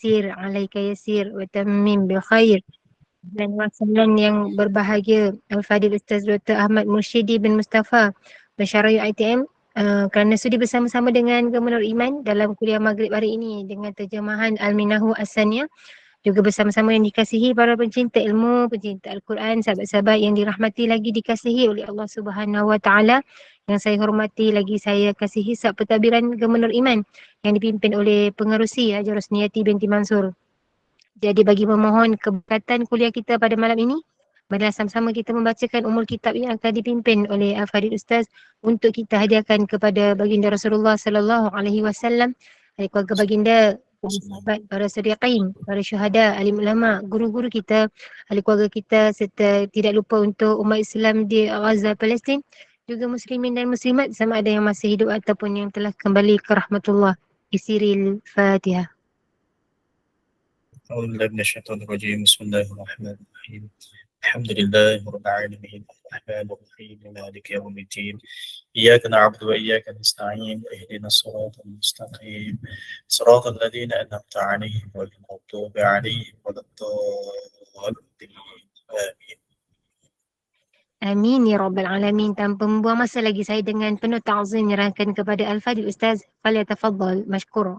yasir, alaika yasir, wa tammim bil khair. Dan wasalan yang berbahagia Al-Fadil Ustaz Dr. Ahmad Mursyidi bin Mustafa Pensyarah UiTM kerana sudi bersama-sama dengan Gubernur Iman dalam kuliah maghrib hari ini dengan terjemahan Al-Minahu As-Saniyah, juga bersama-sama yang dikasihi para pencinta ilmu, pencinta Al-Quran, sahabat-sahabat yang dirahmati lagi dikasihi oleh Allah Subhanahu Wa Taala. Yang saya hormati lagi saya kasihi Hisab Pentadbiran Gubernur Iman yang dipimpin oleh Pengerusi Haji Rosniyati binti Mansur. Jadi bagi memohon keberkatan kuliah kita pada malam ini, marilah sama-sama kita membacakan umul kitab yang akan dipimpin oleh Al-Fadil Ustaz untuk kita hadiahkan kepada baginda Rasulullah sallallahu alaihi wasallam, ahli keluarga baginda, para sahabat, para sediqin, para syuhada, alim ulama, guru-guru kita, ahli keluarga kita, serta tidak lupa untuk umat Islam di Gaza, Palestin, juga muslimin dan muslimat sama ada yang masih hidup ataupun yang telah kembali ke rahmatullah. Isiril Fatihah. أعوذ بالله من الشيطان الرجيم. بسم الله الرحمن الرحيم. الحمد لله رب العالمين الرحمن الرحيم مالك يوم الدين إياك نعبد وإياك نستعين اهدنا الصراط المستقيم صراط الذين أنعمت عليهم غير المغضوب عليهم ولا الضالين آمين. Amin ya Rabbal Alamin. Tanpa membuang masa lagi, saya dengan penuh ta'zim menyerahkan kepada Al-Fadil Ustaz. Falyatafaddal mashkura.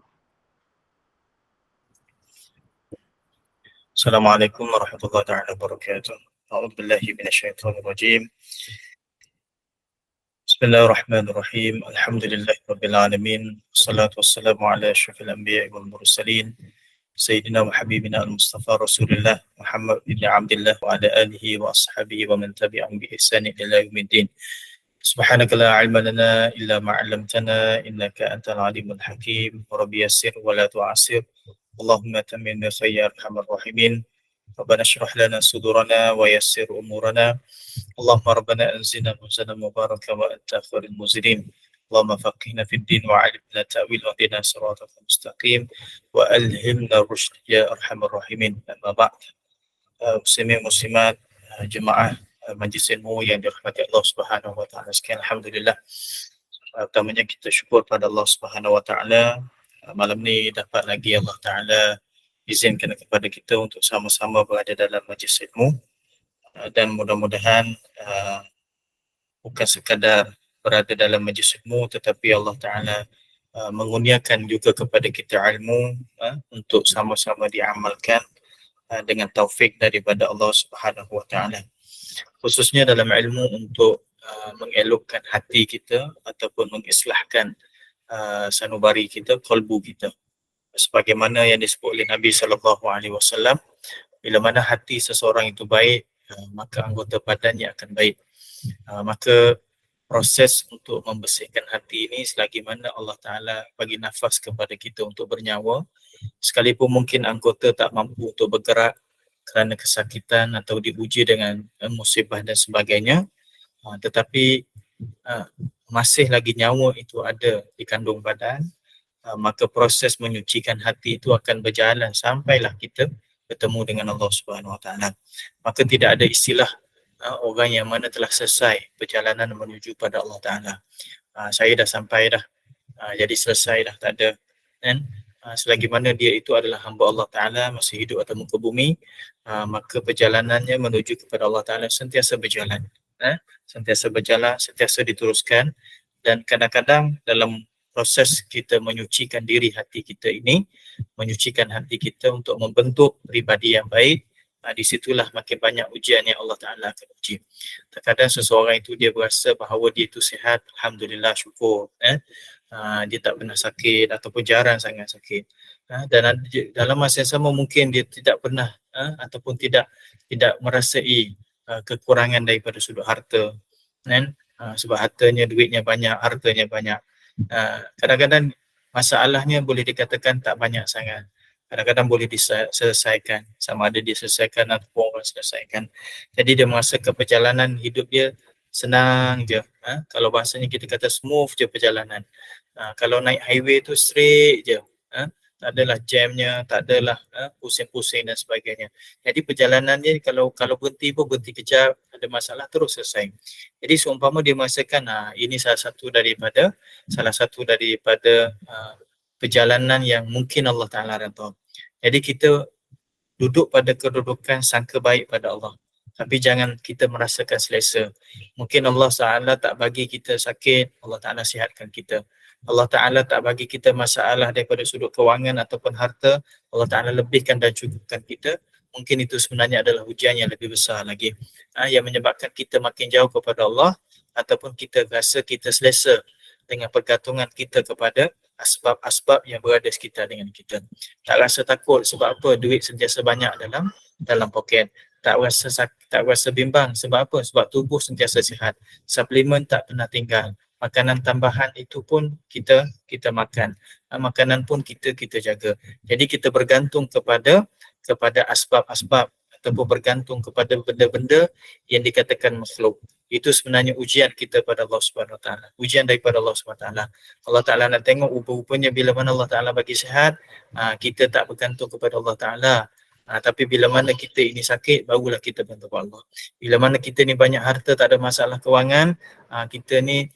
Assalamualaikum warahmatullahi taala wabarakatuh. A'udzu billahi minasyaitonir rajim. Bismillahirrahmanirrahim. Alhamdulillahirabbil alamin. Wassalatu wassalamu ala asyrafil anbiya'i wal mursalin. Sayyidina wa habibina al-Mustafa Rasulullah Muhammad bin Abdullah wa ala alihi wa ashabihi wa man tabi'ahum bi ihsan ila yaumiddin. Subhanaka la ilma lana illa ma 'allamtana innaka antal alimul hakim. Rabbi yassir wa la tu'assir. Allahumma tammim bi khayri arhamar rahimin. Rabbana shrah lana sudurana wa yassir umurana. Allahumma rabbana anzilna munzalan mubarakan wa anta khairul munzilin. Allahumma faqihna fid din wa 'allimna ta'wil wa hdina siratal mustaqim wa alhimna rusyd ya arhamar rahimin. Amma ba'd. Muslimin muslimat, jemaah majlis ilmu yang dirahmati Allah Subhanahu wa taala sekalian, alhamdulillah. Pertamanya kita syukur pada Allah Subhanahu wa taala, malam ni dapat lagi Allah taala izinkan kepada kita untuk sama-sama berada dalam majlis ilmu, dan mudah-mudahan bukan sekadar berada dalam majlis ilmu tetapi Allah taala mengurniakan juga kepada kita ilmu untuk sama-sama diamalkan dengan taufik daripada Allah Subhanahu wa taala, khususnya dalam ilmu untuk mengelokkan hati kita ataupun mengislahkan sanubari kita, kalbu kita, sebagaimana yang disebut oleh Nabi sallallahu alaihi wasallam, bila mana hati seseorang itu baik, maka anggota badannya akan baik. Maka proses untuk membersihkan hati ini, selagi mana Allah Ta'ala bagi nafas kepada kita untuk bernyawa, sekalipun mungkin anggota tak mampu untuk bergerak kerana kesakitan atau diuji dengan musibah dan sebagainya, tetapi masih lagi nyawa itu ada di kandung badan, maka proses menyucikan hati itu akan berjalan sampailah kita bertemu dengan Allah Subhanahu Wa Taala. Maka tidak ada istilah orang yang mana telah selesai perjalanan menuju pada Allah Ta'ala. Saya dah sampai dah, jadi selesai dah, tak ada. Dan selagi mana dia itu adalah hamba Allah Ta'ala, masih hidup atau muka bumi, maka perjalanannya menuju kepada Allah Ta'ala sentiasa berjalan. Sentiasa berjalan, sentiasa diteruskan. Dan kadang-kadang dalam proses kita menyucikan diri hati kita ini, menyucikan hati kita untuk membentuk pribadi yang baik, di situlah makin banyak ujian yang Allah Ta'ala akan uji. Terkadang seseorang itu dia berasa bahawa dia itu sihat, alhamdulillah, syukur. Dia tak pernah sakit ataupun jarang sangat sakit. Dan dalam masa yang sama mungkin dia tidak pernah ataupun tidak merasai kekurangan daripada sudut harta. Sebab hartanya, duitnya banyak, hartanya banyak. Kadang-kadang masalahnya boleh dikatakan tak banyak sangat. Kadang-kadang boleh diselesaikan, sama ada dia selesaikan ataupun orang selesaikan. Jadi dia merasa perjalanan hidup dia senang je. Kalau bahasanya kita kata smooth je perjalanan. Kalau naik highway tu straight je. Tak adalah jamnya, tak adalah pusing-pusing dan sebagainya. Jadi perjalanannya kalau berhenti pun berhenti kejap, ada masalah terus selesai. Jadi seumpama dia merasakan ini salah satu daripada perjalanan yang mungkin Allah Ta'ala redha. Jadi kita duduk pada kedudukan sangka baik pada Allah. Tapi jangan kita merasakan selesa. Mungkin Allah Ta'ala tak bagi kita sakit, Allah Ta'ala sihatkan kita. Allah Ta'ala tak bagi kita masalah daripada sudut kewangan ataupun harta, Allah Ta'ala lebihkan dan cukupkan kita. Mungkin itu sebenarnya adalah ujian yang lebih besar lagi. Yang menyebabkan kita makin jauh kepada Allah ataupun kita rasa kita selesa dengan pergantungan kita kepada asbab-asbab yang berada sekitar dengan kita. Tak rasa takut sebab apa? Duit sentiasa banyak dalam poket. Tak rasa bimbang sebab apa? Sebab tubuh sentiasa sihat. Suplemen tak pernah tinggal. Makanan tambahan itu pun kita makan. Makanan pun kita jaga. Jadi kita bergantung kepada asbab-asbab ataupun bergantung kepada benda-benda yang dikatakan makhluk. Itu sebenarnya ujian kita pada Allah Subhanahu Wa Taala. Ujian daripada Allah Subhanahu Wa Taala. Allah Taala nak tengok rupa-rupanya bila mana Allah Taala bagi sihat, kita tak bergantung kepada Allah Taala. Tapi bila mana kita ini sakit, barulah kita bergantung kepada Allah. Bila mana kita ni banyak harta, tak ada masalah kewangan, kita ni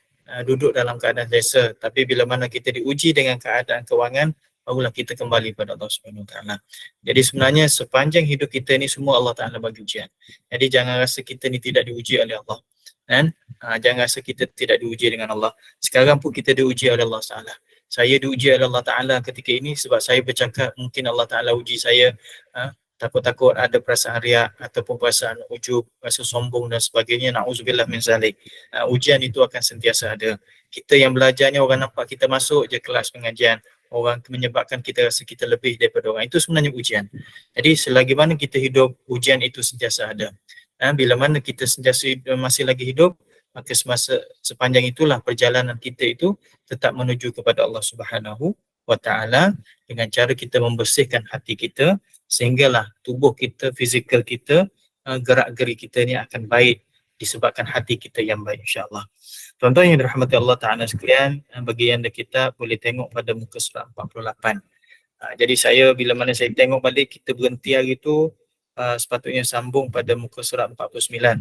duduk dalam keadaan selesa. Tapi bila mana kita diuji dengan keadaan kewangan, barulah kita kembali pada Allah Subhanahu Wa Taala. Jadi sebenarnya sepanjang hidup kita ni semua Allah Taala bagi ujian. Jadi jangan rasa kita ni tidak diuji oleh Allah. Dan jangan rasa kita tidak diuji dengan Allah. Sekarang pun kita diuji oleh Allah Taala. Saya diuji oleh Allah Taala ketika ini sebab saya bercakap, mungkin Allah Taala uji saya, takut-takut ada perasaan riak ataupun perasaan ujub, rasa sombong dan sebagainya. Na'udzubillah min zalik. Ujian itu akan sentiasa ada. Kita yang belajarnya, orang nampak kita masuk je kelas pengajian, orang menyebabkan kita rasa kita lebih daripada orang. Itu sebenarnya ujian. Jadi selagi mana kita hidup, ujian itu sentiasa ada. Bila mana kita sentiasa masih lagi hidup, maka sepanjang itulah perjalanan kita itu tetap menuju kepada Allah Subhanahu Wa Taala dengan cara kita membersihkan hati kita, sehinggalah tubuh kita, fizikal kita, gerak-geri kita ni akan baik disebabkan hati kita yang baik, insya-Allah. Tuan-tuan yang dirahmati Allah Ta'ala sekalian, bagi anda kita boleh tengok pada muka surat 48. Jadi saya bila mana saya tengok balik, kita berhenti hari itu, sepatutnya sambung pada muka surat 49.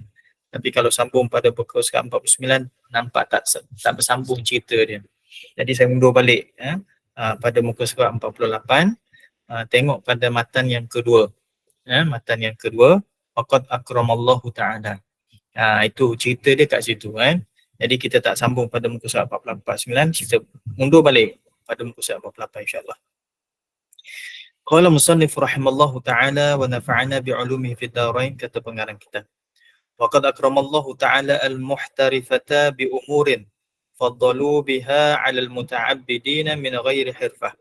Tapi kalau sambung pada muka surat 49, nampak tak bersambung cerita dia. Jadi saya mundur balik pada muka surat 48, tengok pada matan yang kedua. Matan yang kedua, waqad akramallahu ta'ala. Itu cerita dia kat situ kan. Jadi kita tak sambung pada muka surat 49, kita mundur balik pada muka surat 48 insya-Allah. Qala musannif rahimallahu ta'ala wa nafa'ana bi'ulumihi fid dharain, kata pengarang kita. Waqad akramallahu ta'ala al-muhtarifata bi umurin faddalu biha 'ala al-muta'abbidina min ghairi hirfah.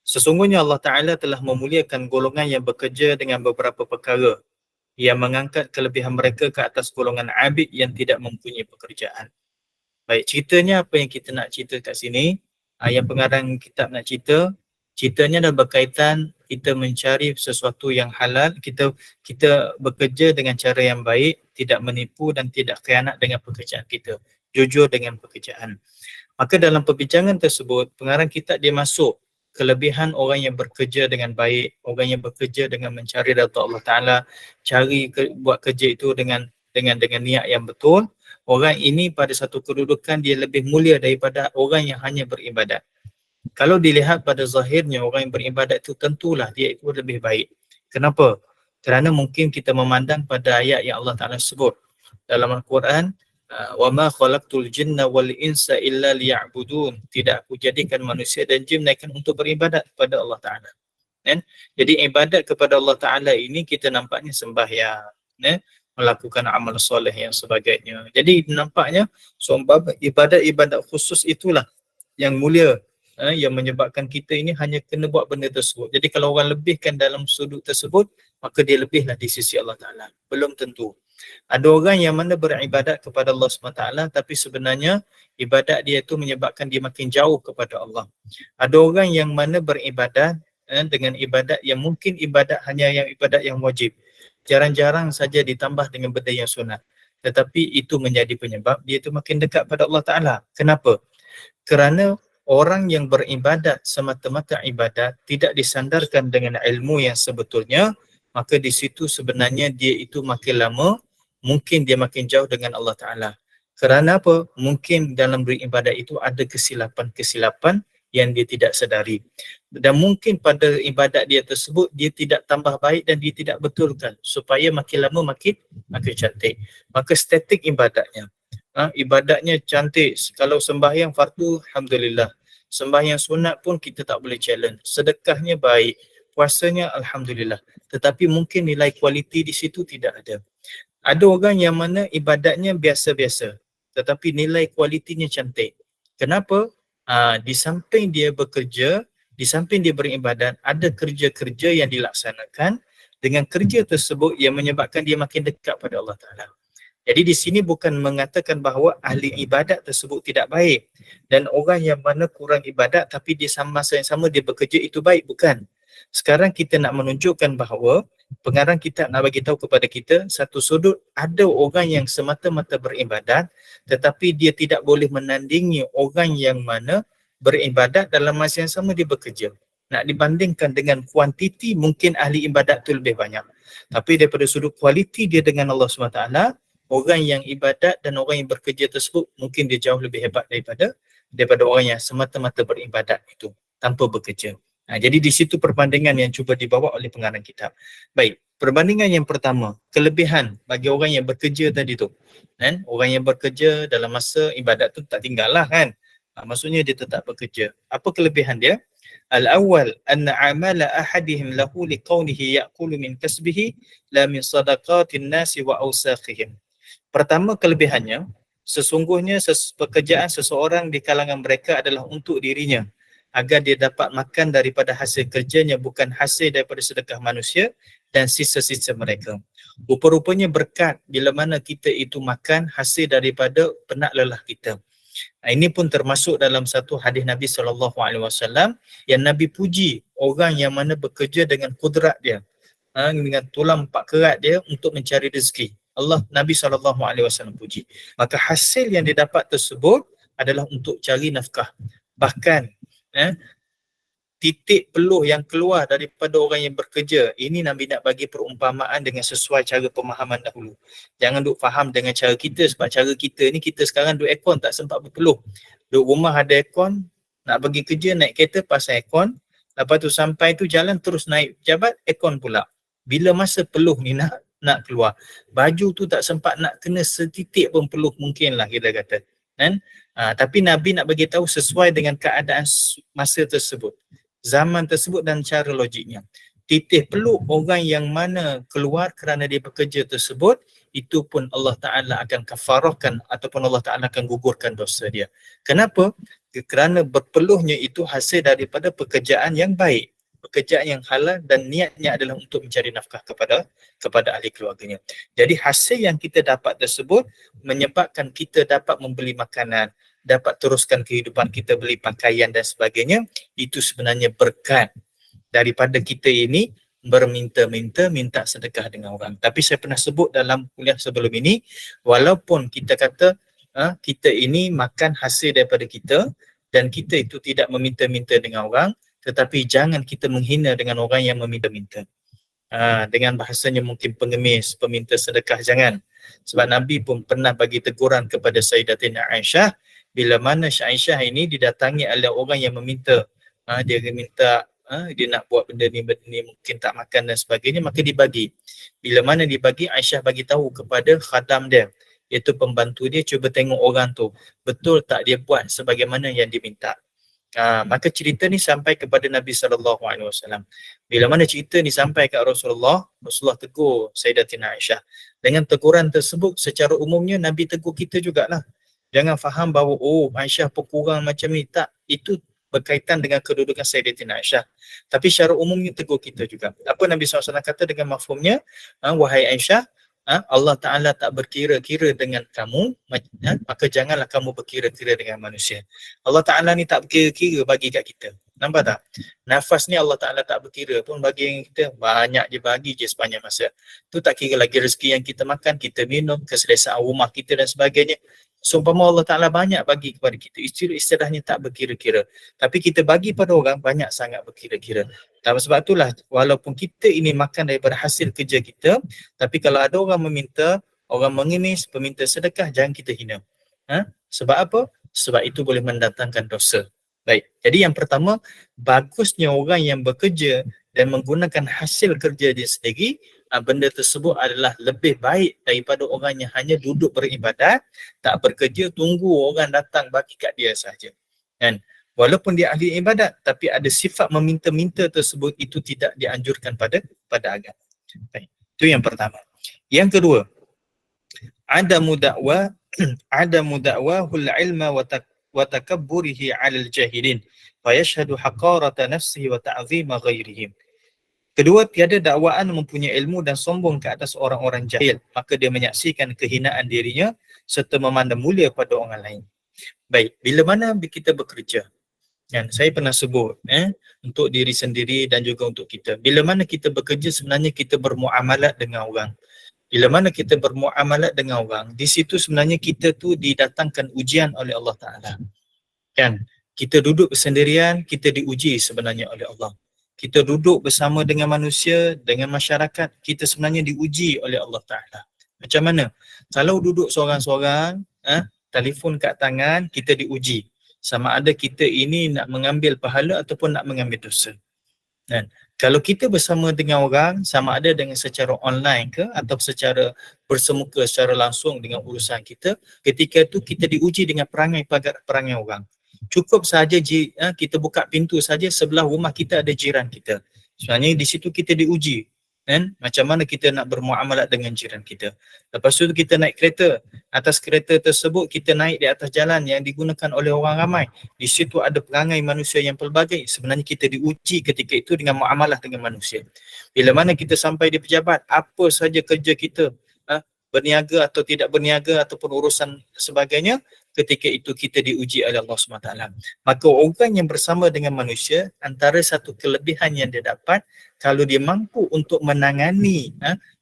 Sesungguhnya Allah Ta'ala telah memuliakan golongan yang bekerja dengan beberapa perkara yang mengangkat kelebihan mereka ke atas golongan abid yang tidak mempunyai pekerjaan. Baik, ceritanya apa yang kita nak cerita kat sini, yang pengarang kitab nak ceritanya adalah berkaitan kita mencari sesuatu yang halal, kita bekerja dengan cara yang baik, tidak menipu dan tidak khianat dengan pekerjaan kita, jujur dengan pekerjaan. Maka dalam perbincangan tersebut, pengarang kitab dia masuk kelebihan orang yang bekerja dengan baik, orang yang bekerja dengan mencari redha Allah Ta'ala, buat kerja itu dengan niat yang betul. Orang ini pada satu kedudukan dia lebih mulia daripada orang yang hanya beribadat. Kalau dilihat pada zahirnya, orang yang beribadat itu tentulah dia itu lebih baik. Kenapa? Kerana mungkin kita memandang pada ayat yang Allah Ta'ala sebut dalam Al-Quran, وَمَا خَلَقْتُ الْجِنَّ وَالْإِنْسَ إِلَّا لِيَعْبُدُونَ. Tidak aku jadikan manusia dan jin melainkan untuk beribadat kepada Allah Ta'ala. Jadi ibadat kepada Allah Ta'ala ini kita nampaknya sembahyang, melakukan amal soleh yang sebagainya. Jadi nampaknya ibadat khusus itulah yang mulia, yang menyebabkan kita ini hanya kena buat benda tersebut. Jadi kalau orang lebihkan dalam sudut tersebut, maka dia lebihlah di sisi Allah Ta'ala. Belum tentu. Ada orang yang mana beribadat kepada Allah SWT, tapi sebenarnya ibadat dia itu menyebabkan dia makin jauh kepada Allah. Ada orang yang mana beribadat dengan ibadat yang mungkin hanya ibadat yang wajib. Jarang-jarang saja ditambah dengan benda yang sunat. Tetapi itu menjadi penyebab dia itu makin dekat pada Allah Ta'ala. Kenapa? Kerana orang yang beribadat semata-mata ibadat, tidak disandarkan dengan ilmu yang sebetulnya, maka di situ sebenarnya dia itu makin lama, mungkin dia makin jauh dengan Allah Ta'ala. Kerana apa? Mungkin dalam beribadat itu ada kesilapan-kesilapan yang dia tidak sedari. Dan mungkin pada ibadat dia tersebut dia tidak tambah baik dan dia tidak betulkan supaya makin lama makin cantik. Maka statik ibadatnya. Ibadatnya cantik. Kalau sembahyang fardu, alhamdulillah. Sembahyang sunat pun kita tak boleh challenge. Sedekahnya baik, puasanya alhamdulillah. Tetapi mungkin nilai kualiti di situ tidak ada. Ada orang yang mana ibadatnya biasa-biasa tetapi nilai kualitinya cantik. Kenapa? Di samping dia bekerja, di samping dia beribadat, ada kerja-kerja yang dilaksanakan dengan kerja tersebut yang menyebabkan dia makin dekat pada Allah Ta'ala. Jadi di sini bukan mengatakan bahawa ahli ibadat tersebut tidak baik dan orang yang mana kurang ibadat tapi di masa yang sama dia bekerja itu baik, bukan. Sekarang kita nak menunjukkan bahawa pengarang kitab nak bagi tahu kepada kita satu sudut ada orang yang semata-mata beribadat tetapi dia tidak boleh menandingi orang yang mana beribadat dalam masa yang sama dia bekerja. Nak dibandingkan dengan kuantiti mungkin ahli ibadat tu lebih banyak. Tapi daripada sudut kualiti dia dengan Allah SWT, orang yang ibadat dan orang yang bekerja tersebut mungkin dia jauh lebih hebat daripada orang yang semata-mata beribadat itu tanpa bekerja. Jadi di situ perbandingan yang cuba dibawa oleh pengarang kitab. Baik, perbandingan yang pertama, kelebihan bagi orang yang bekerja tadi tu. Kan? Orang yang bekerja dalam masa ibadat tu tak tinggal lah kan. Maksudnya dia tetap bekerja. Apa kelebihan dia? Al-awwal anna amala ahadihim lahu liqaunihi ya'kulu min kasbihi la min sadaqatin nasi wa awsaqihim. Pertama kelebihannya, sesungguhnya pekerjaan seseorang di kalangan mereka adalah untuk dirinya agar dia dapat makan daripada hasil kerjanya, bukan hasil daripada sedekah manusia dan sisa-sisa mereka. Rupa-rupanya berkat bila mana kita itu makan hasil daripada penat lelah kita. Ini pun termasuk dalam satu hadis Nabi SAW yang Nabi puji orang yang mana bekerja dengan kudrat dia, dengan tulang 4 kerat dia untuk mencari rezeki. Nabi SAW puji. Maka hasil yang didapat tersebut adalah untuk cari nafkah. Bahkan titik peluh yang keluar daripada orang yang bekerja, ini Nabi nak bagi perumpamaan dengan sesuai cara pemahaman dahulu. Jangan duk faham dengan cara kita, sebab cara kita ni, kita sekarang duk aircon tak sempat berpeluh. Duk rumah ada aircon, nak pergi kerja naik kereta pasang aircon, lepas tu sampai tu jalan terus naik pejabat, aircon pula. Bila masa peluh ni nak keluar, baju tu tak sempat nak kena setitik pun peluh mungkin lah kita kata. Kan? Tapi Nabi nak bagi tahu sesuai dengan keadaan masa tersebut, zaman tersebut dan cara logiknya. Titik peluk orang yang mana keluar kerana dia bekerja tersebut, itu pun Allah Ta'ala akan kafarahkan ataupun Allah Ta'ala akan gugurkan dosa dia. Kenapa? Kerana berpeluhnya itu hasil daripada pekerjaan yang baik, pekerjaan yang halal dan niatnya adalah untuk mencari nafkah kepada ahli keluarganya. Jadi hasil yang kita dapat tersebut menyebabkan kita dapat membeli makanan, dapat teruskan kehidupan kita, beli pakaian dan sebagainya. Itu sebenarnya berkat daripada kita ini minta sedekah dengan orang. Tapi saya pernah sebut dalam kuliah sebelum ini, walaupun kita kata kita ini makan hasil daripada kita dan kita itu tidak meminta-minta dengan orang, tetapi jangan kita menghina dengan orang yang meminta-minta. Dengan bahasanya mungkin pengemis, peminta sedekah, jangan. Sebab Nabi pun pernah bagi teguran kepada Sayyidatina Aisyah bila mana Aisyah ini didatangi oleh orang yang meminta, dia minta dia nak buat benda ni mungkin tak makan dan sebagainya, maka dibagi. Bila mana dibagi, Aisyah bagi tahu kepada khadam dia, iaitu pembantu dia, cuba tengok orang tu betul tak dia buat sebagaimana yang diminta. Maka cerita ni sampai kepada Nabi SAW. Bila mana cerita ni sampai ke Rasulullah tegur Sayyidatina Aisyah. Dengan teguran tersebut, secara umumnya Nabi tegur kita jugalah. Jangan faham bahawa Aisyah pekurang macam ni. Tak, itu berkaitan dengan kedudukan Sayyidatina Aisyah. Tapi secara umumnya tegur kita juga. Apa Nabi SAW kata dengan mafhumnya? Wahai Aisyah, Allah Ta'ala tak berkira-kira dengan kamu, maka janganlah kamu berkira-kira dengan manusia. Allah Ta'ala ni tak berkira-kira bagi kat kita. Nampak tak? Nafas ni Allah Ta'ala tak berkira pun bagi kita. Banyak je bagi je sepanjang masa. Tu tak kira lagi rezeki yang kita makan, kita minum, keselesaan rumah kita dan sebagainya. Seumpama Allah Ta'ala banyak bagi kepada kita. Istilahnya tak berkira-kira. Tapi kita bagi pada orang banyak sangat berkira-kira. Sebab itulah walaupun kita ini makan daripada hasil kerja kita, tapi kalau ada orang meminta, orang mengemis, peminta sedekah, jangan kita hina. Sebab apa? Sebab itu boleh mendatangkan dosa. Baik, jadi yang pertama, bagusnya orang yang bekerja dan menggunakan hasil kerja dia sendiri, benda tersebut adalah lebih baik daripada orang yang hanya duduk beribadat, tak bekerja, tunggu orang datang bagi kat dia saja. Kan? Walaupun dia ahli ibadat, tapi ada sifat meminta-minta tersebut, itu tidak dianjurkan pada agama. Baik, itu yang pertama. Yang kedua, adamu da'wahul ilma wa takabburihi 'alal jahilin wa yashhadu haqarata nafsihi wa ta'zima ghairihim. Kedua, tiada dakwaan mempunyai ilmu dan sombong ke atas orang-orang jahil, maka dia menyaksikan kehinaan dirinya serta memandang mulia pada orang lain. Baik, bila mana kita bekerja, kan, saya pernah sebut untuk diri sendiri dan juga untuk kita, bila mana kita bekerja sebenarnya kita bermuamalat dengan orang. Bila mana kita bermuamalat dengan orang, di situ sebenarnya kita tu didatangkan ujian oleh Allah Ta'ala. Kan? Kita duduk bersendirian, kita diuji sebenarnya oleh Allah. Kita duduk bersama dengan manusia, dengan masyarakat, kita sebenarnya diuji oleh Allah Ta'ala. Macam mana? Kalau duduk seorang-seorang, telefon kat tangan, kita diuji. Sama ada kita ini nak mengambil pahala ataupun nak mengambil dosa. Kan? Kalau kita bersama dengan orang, sama ada dengan secara online ke atau secara bersemuka, secara langsung dengan urusan kita, ketika itu kita diuji dengan perangai orang. Cukup sahaja kita buka pintu saja, sebelah rumah kita ada jiran kita. Sebenarnya di situ kita diuji. Kan? Macam mana kita nak bermuamalat dengan jiran kita. Lepas tu kita naik kereta. Atas kereta tersebut kita naik di atas jalan yang digunakan oleh orang ramai. Di situ ada perangai manusia yang pelbagai. Sebenarnya kita diuji ketika itu dengan muamalah dengan manusia. Bila mana kita sampai di pejabat, apa saja kerja kita, berniaga atau tidak berniaga ataupun urusan sebagainya, ketika itu kita diuji oleh Allah SWT. Maka orang yang bersama dengan manusia, antara satu kelebihan yang dia dapat, kalau dia mampu untuk menangani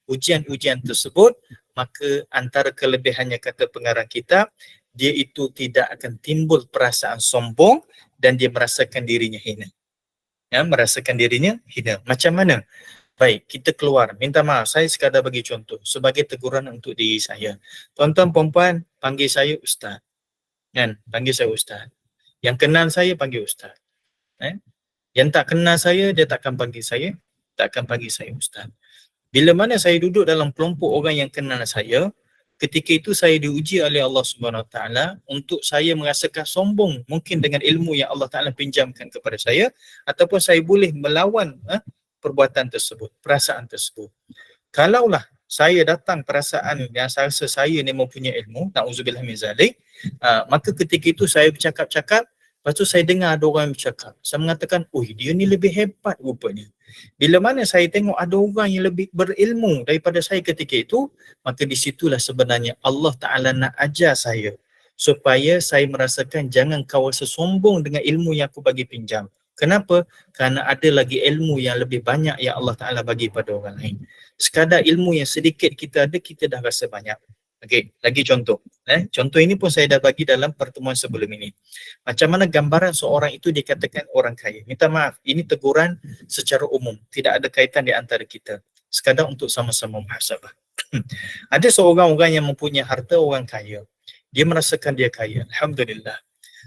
ujian-ujian tersebut, maka antara kelebihannya, kata pengarang kitab, dia itu tidak akan timbul perasaan sombong dan dia merasakan dirinya hina. Merasakan dirinya hina. Macam mana? Baik, kita keluar. Minta maaf, saya sekadar bagi contoh sebagai teguran untuk diri saya. Tuan-tuan perempuan, panggil saya Ustaz. Kan? Panggil saya Ustaz. Yang kenal saya, panggil Ustaz. Yang tak kenal saya, dia takkan panggil saya Ustaz. Bila mana saya duduk dalam kelompok orang yang kenal saya, ketika itu saya diuji oleh Allah Subhanahu Wa Taala untuk saya merasakan sombong mungkin dengan ilmu yang Allah Taala pinjamkan kepada saya, ataupun saya boleh melawan perbuatan tersebut, perasaan tersebut. Kalaulah saya datang perasaan yang saya rasa saya ni mempunyai ilmu, na'udzubillah min zalik, maka ketika itu saya bercakap-cakap, lepas tu saya dengar ada orang bercakap. Saya mengatakan, dia ni lebih hebat rupanya. Bila mana saya tengok ada orang yang lebih berilmu daripada saya ketika itu, maka di situlah sebenarnya Allah Ta'ala nak ajar saya supaya saya merasakan jangan kau rasa sombong dengan ilmu yang aku bagi pinjam. Kenapa? Kerana ada lagi ilmu yang lebih banyak yang Allah Ta'ala bagi pada orang lain. Sekadar ilmu yang sedikit kita ada, kita dah rasa banyak. Okey, lagi contoh. Contoh ini pun saya dah bagi dalam pertemuan sebelum ini. Macam mana gambaran seorang itu dikatakan orang kaya. Minta maaf, ini teguran secara umum. Tidak ada kaitan di antara kita. Sekadar untuk sama-sama muhasabah. Ada seorang orang yang mempunyai harta orang kaya. Dia merasakan dia kaya. Alhamdulillah.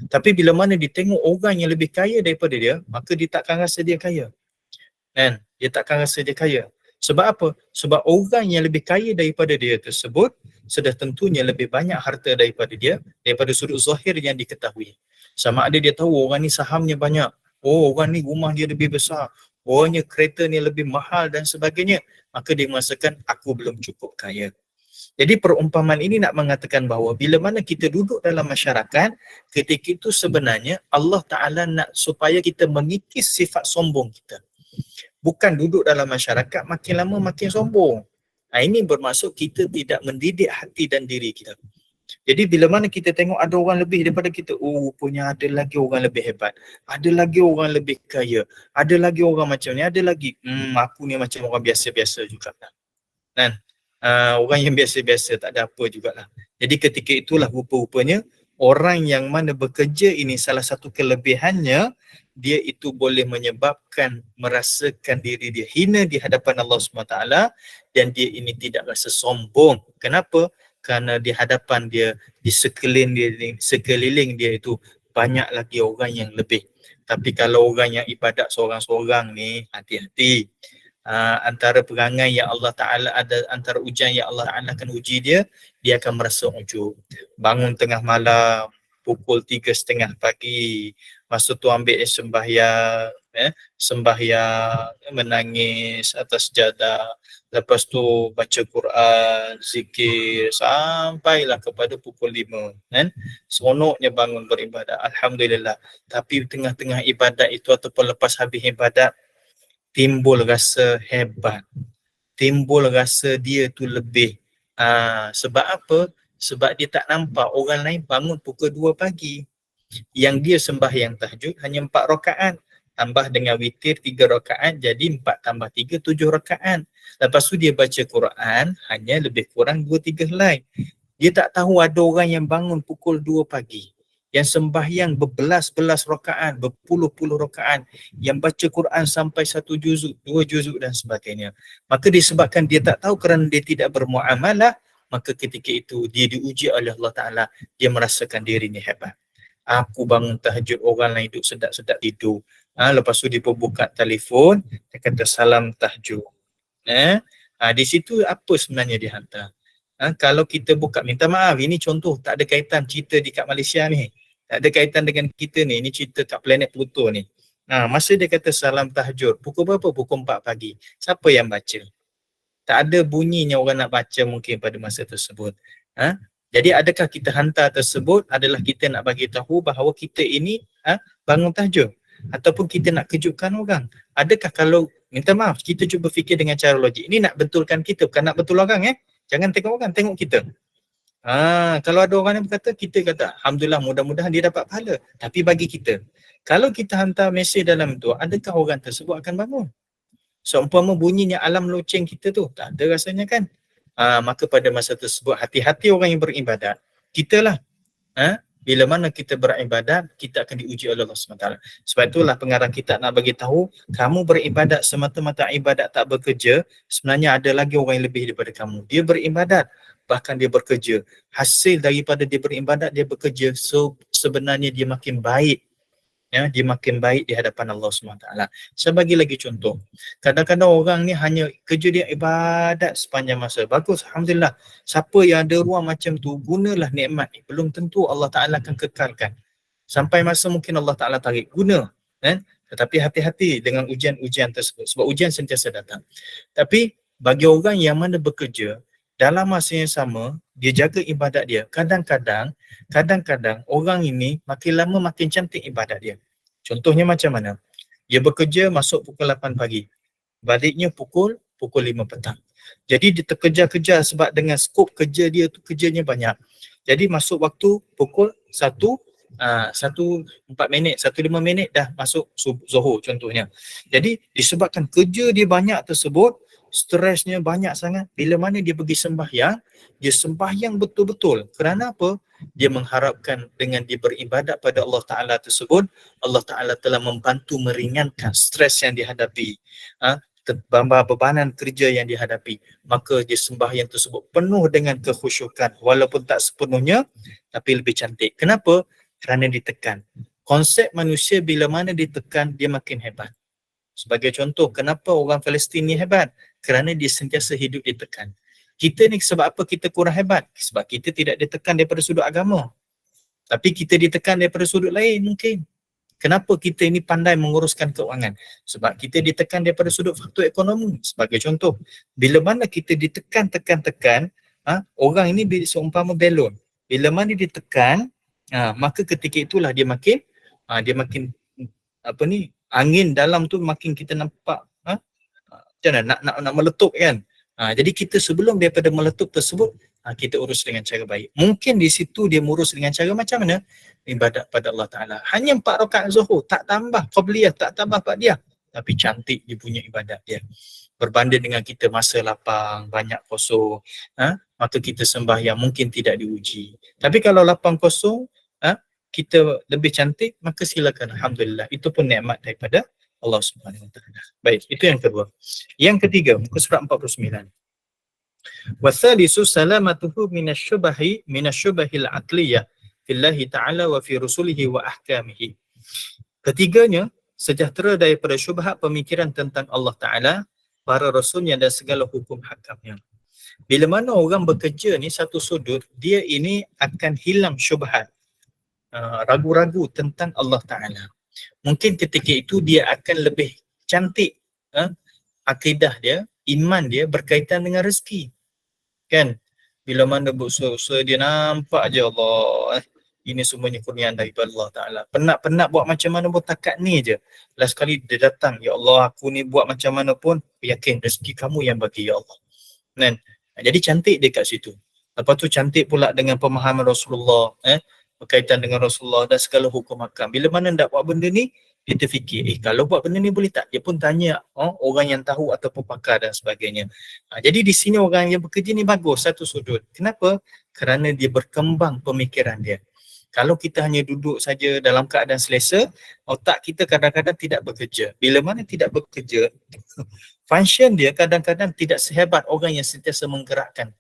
Tapi bila mana ditengok orang yang lebih kaya daripada dia, maka dia takkan rasa dia kaya. Kan? Dia takkan rasa dia kaya. Sebab apa? Sebab orang yang lebih kaya daripada dia tersebut sudah tentunya lebih banyak harta daripada dia, daripada sudut zahir yang diketahui. Sama ada dia tahu orang ni sahamnya banyak, orang ni rumah dia lebih besar, orangnya kereta ni lebih mahal dan sebagainya, maka dia merasakan aku belum cukup kaya. Jadi perumpamaan ini nak mengatakan bahawa bila mana kita duduk dalam masyarakat, ketika itu sebenarnya Allah Ta'ala nak supaya kita mengikis sifat sombong kita. Bukan duduk dalam masyarakat makin lama makin sombong. Ini bermaksud kita tidak mendidik hati dan diri kita. Jadi bila mana kita tengok ada orang lebih daripada kita, punya ada lagi orang lebih hebat, ada lagi orang lebih kaya, ada lagi orang macam ni, ada lagi, aku ni macam orang biasa-biasa juga. Kan? Orang yang biasa-biasa tak ada apa jugalah. Jadi ketika itulah rupa-rupanya orang yang mana bekerja ini salah satu kelebihannya, dia itu boleh menyebabkan merasakan diri dia hina di hadapan Allah SWT dan dia ini tidak rasa sombong. Kenapa? Kerana di hadapan dia, di sekeliling dia itu banyak lagi orang yang lebih. Tapi kalau orang yang ibadat seorang-seorang ni, hati-hati. Antara perangai yang Allah Ta'ala ada, antara ujian yang Allah Ta'ala akan uji dia akan merasa ujub. Bangun tengah malam, pukul 3:30 pagi, masa tu ambil sembahyang, sembahyang, menangis atas jadah, lepas tu baca Quran, zikir, sampailah kepada pukul 5, kan? Seronoknya bangun beribadat, Alhamdulillah. Tapi tengah-tengah ibadat itu ataupun lepas habis ibadat, timbul rasa hebat, timbul rasa dia tu lebih. Sebab apa? Sebab dia tak nampak orang lain bangun pukul 2 pagi. Yang dia sembahyang tahajud hanya 4 rakaat. Tambah dengan witir 3 rakaat, jadi 4 tambah 3, 7 rakaat. Lepas tu dia baca Quran hanya lebih kurang 2-3 helai. Dia tak tahu ada orang yang bangun pukul 2 pagi, yang sembahyang berbelas-belas rakaat, berpuluh-puluh rakaat, yang baca Quran sampai 1 juzuk, 2 juzuk dan sebagainya. Maka disebabkan dia tak tahu kerana dia tidak bermuamalah, maka ketika itu dia diuji oleh Allah Ta'ala, dia merasakan dirinya hebat. Aku bangun tahajud, orang lain duduk sedap-sedap tidur. Lepas tu dia pun buka telefon, dia kata salam tahajud. Di situ apa sebenarnya dia hantar? Kalau kita buka, minta maaf, ini contoh, tak ada kaitan cerita di kat Malaysia ni. Tak ada kaitan dengan kita ni, ini cerita kat planet Pluto ni. Masa dia kata salam tahajud, pukul berapa? Pukul 4 pagi. Siapa yang baca? Tak ada bunyinya orang nak baca mungkin pada masa tersebut. Jadi adakah kita hantar tersebut adalah kita nak bagi tahu bahawa kita ini bangun tahajud? Ataupun kita nak kejutkan orang? Adakah kalau, minta maaf, kita cuba fikir dengan cara logik. Ini nak betulkan kita, bukan nak betul orang. Jangan tengok orang, tengok kita. Kalau ada orang yang berkata, kita kata, Alhamdulillah, mudah-mudahan dia dapat pahala. Tapi bagi kita, kalau kita hantar mesej dalam tu, adakah orang tersebut akan bangun? Seumpama bunyinya alam loceng kita tu, tak ada rasanya kan? Maka pada masa tersebut, hati-hati orang yang beribadat. Kita lah. Bila mana kita beribadat, kita akan diuji oleh Allah SWT. Sebab itulah pengarang kita nak bagi tahu, kamu beribadat semata-mata ibadat tak bekerja, sebenarnya ada lagi orang yang lebih daripada kamu. Dia beribadat, bahkan dia bekerja. Hasil daripada dia beribadat, dia bekerja, so sebenarnya dia makin baik. Dia makin baik di hadapan Allah SWT. Saya bagi lagi contoh. Kadang-kadang orang ni hanya kerja dia ibadat sepanjang masa. Bagus, Alhamdulillah. Siapa yang ada ruang macam tu, gunalah nikmat ni. Belum tentu Allah Ta'ala akan kekalkan. Sampai masa mungkin Allah Ta'ala tarik. Guna. Tetapi hati-hati dengan ujian-ujian tersebut. Sebab ujian sentiasa datang. Tapi bagi orang yang mana bekerja, dalam masa yang sama, dia jaga ibadat dia. Kadang-kadang orang ini makin lama makin cantik ibadat dia. Contohnya macam mana? Dia bekerja masuk pukul 8 pagi. Baliknya pukul 5 petang. Jadi dia terkejar-kejar sebab dengan skop kerja dia tu kerjanya banyak. Jadi masuk waktu pukul 1:04 minit, 1:05 minit dah masuk Zuhur contohnya. Jadi disebabkan kerja dia banyak tersebut, stresnya banyak sangat. Bila mana dia pergi sembahyang, dia sembahyang betul-betul. Kerana apa? Dia mengharapkan dengan dia beribadat pada Allah Ta'ala tersebut, Allah Ta'ala telah membantu meringankan stres yang dihadapi, bebanan kerja yang dihadapi. Maka dia sembahyang tersebut penuh dengan kekhusyukan, walaupun tak sepenuhnya, tapi lebih cantik. Kenapa? Kerana ditekan. Konsep manusia bila mana ditekan, dia makin hebat. Sebagai contoh, kenapa orang Palestin ni hebat? Kerana dia sentiasa hidup ditekan. Kita ni sebab apa kita kurang hebat? Sebab kita tidak ditekan daripada sudut agama. Tapi kita ditekan daripada sudut lain mungkin. Kenapa kita ini pandai menguruskan keuangan? Sebab kita ditekan daripada sudut faktor ekonomi. Sebagai contoh, bila mana kita ditekan, orang ini seumpama belon. Bila mana ditekan, maka ketika itulah dia makin angin dalam tu makin kita nampak macam mana nak meletup kan. Jadi kita sebelum daripada meletup tersebut, kita urus dengan cara baik. Mungkin di situ dia urus dengan cara macam mana? Ibadat pada Allah Ta'ala. Hanya 4 rakaat Zuhur, tak tambah qabliyah, tak tambah ba'diyah. Tapi cantik dia punya ibadat dia. Berbanding dengan kita masa lapang, banyak kosong, maka kita sembahyang mungkin tidak diuji. Tapi kalau lapang kosong, kita lebih cantik, maka silakan. Alhamdulillah. Itu pun nikmat daripada Allah Subhanahu Wa Taala. Baik, itu yang kedua. Yang ketiga, muka surat 49. Wa thalithu salamatuhu minasyubahil aqliyah fillahi ta'ala wa fi rusulihi wa ahkamihi. Ketiganya, sejahtera daripada syubhat pemikiran tentang Allah Ta'ala, para rasulnya dan segala hukum hakamnya. Bila mana orang bekerja ni satu sudut, dia ini akan hilang syubhat, ragu-ragu tentang Allah Ta'ala. Mungkin ketika itu dia akan lebih cantik akidah dia, iman dia berkaitan dengan rezeki. Kan? Bila mana berusaha-usaha dia nampak je Allah, ini semuanya kurniaan daripada Allah Ta'ala. Penat-penat buat macam mana pun takat ni je. Last kali dia datang, ya Allah aku ni buat macam mana pun, yakin rezeki kamu yang bagi ya Allah. Kan? Jadi cantik dia kat situ. Lepas tu cantik pula dengan pemahaman Rasulullah, berkaitan dengan Rasulullah dan segala hukum hakam. Bila mana nak buat benda ni, dia terfikir, kalau buat benda ni boleh tak? Dia pun tanya orang yang tahu ataupun pakar dan sebagainya. Jadi di sini orang yang bekerja ni bagus satu sudut. Kenapa? Kerana dia berkembang pemikiran dia. Kalau kita hanya duduk saja dalam keadaan selesa, otak kita kadang-kadang tidak bekerja. Bila mana tidak bekerja, function dia kadang-kadang tidak sehebat orang yang sentiasa menggerakkan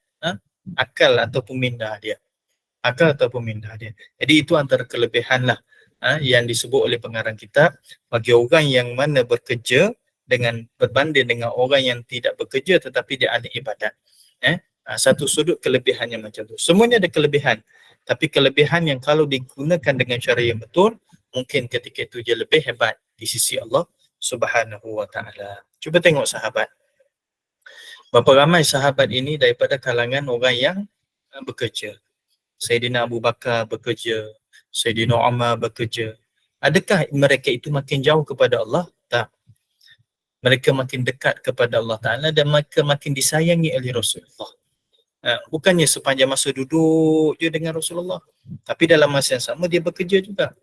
akal ataupun minda dia. Jadi itu antara kelebihan lah yang disebut oleh pengarang kitab bagi orang yang mana bekerja dengan berbanding dengan orang yang tidak bekerja tetapi dia ahli ibadat. Satu sudut kelebihannya macam tu. Semuanya ada kelebihan. Tapi kelebihan yang kalau digunakan dengan cara yang betul, mungkin ketika itu dia lebih hebat di sisi Allah Subhanahu wa ta'ala. Cuba tengok sahabat. Berapa ramai sahabat ini daripada kalangan orang yang bekerja. Sayyidina Abu Bakar bekerja, Sayyidina Umar bekerja. Adakah mereka itu makin jauh kepada Allah? Tak. Mereka makin dekat kepada Allah Ta'ala dan mereka makin disayangi oleh Rasulullah. Bukannya sepanjang masa duduk je dengan Rasulullah, tapi dalam masa yang sama dia bekerja juga.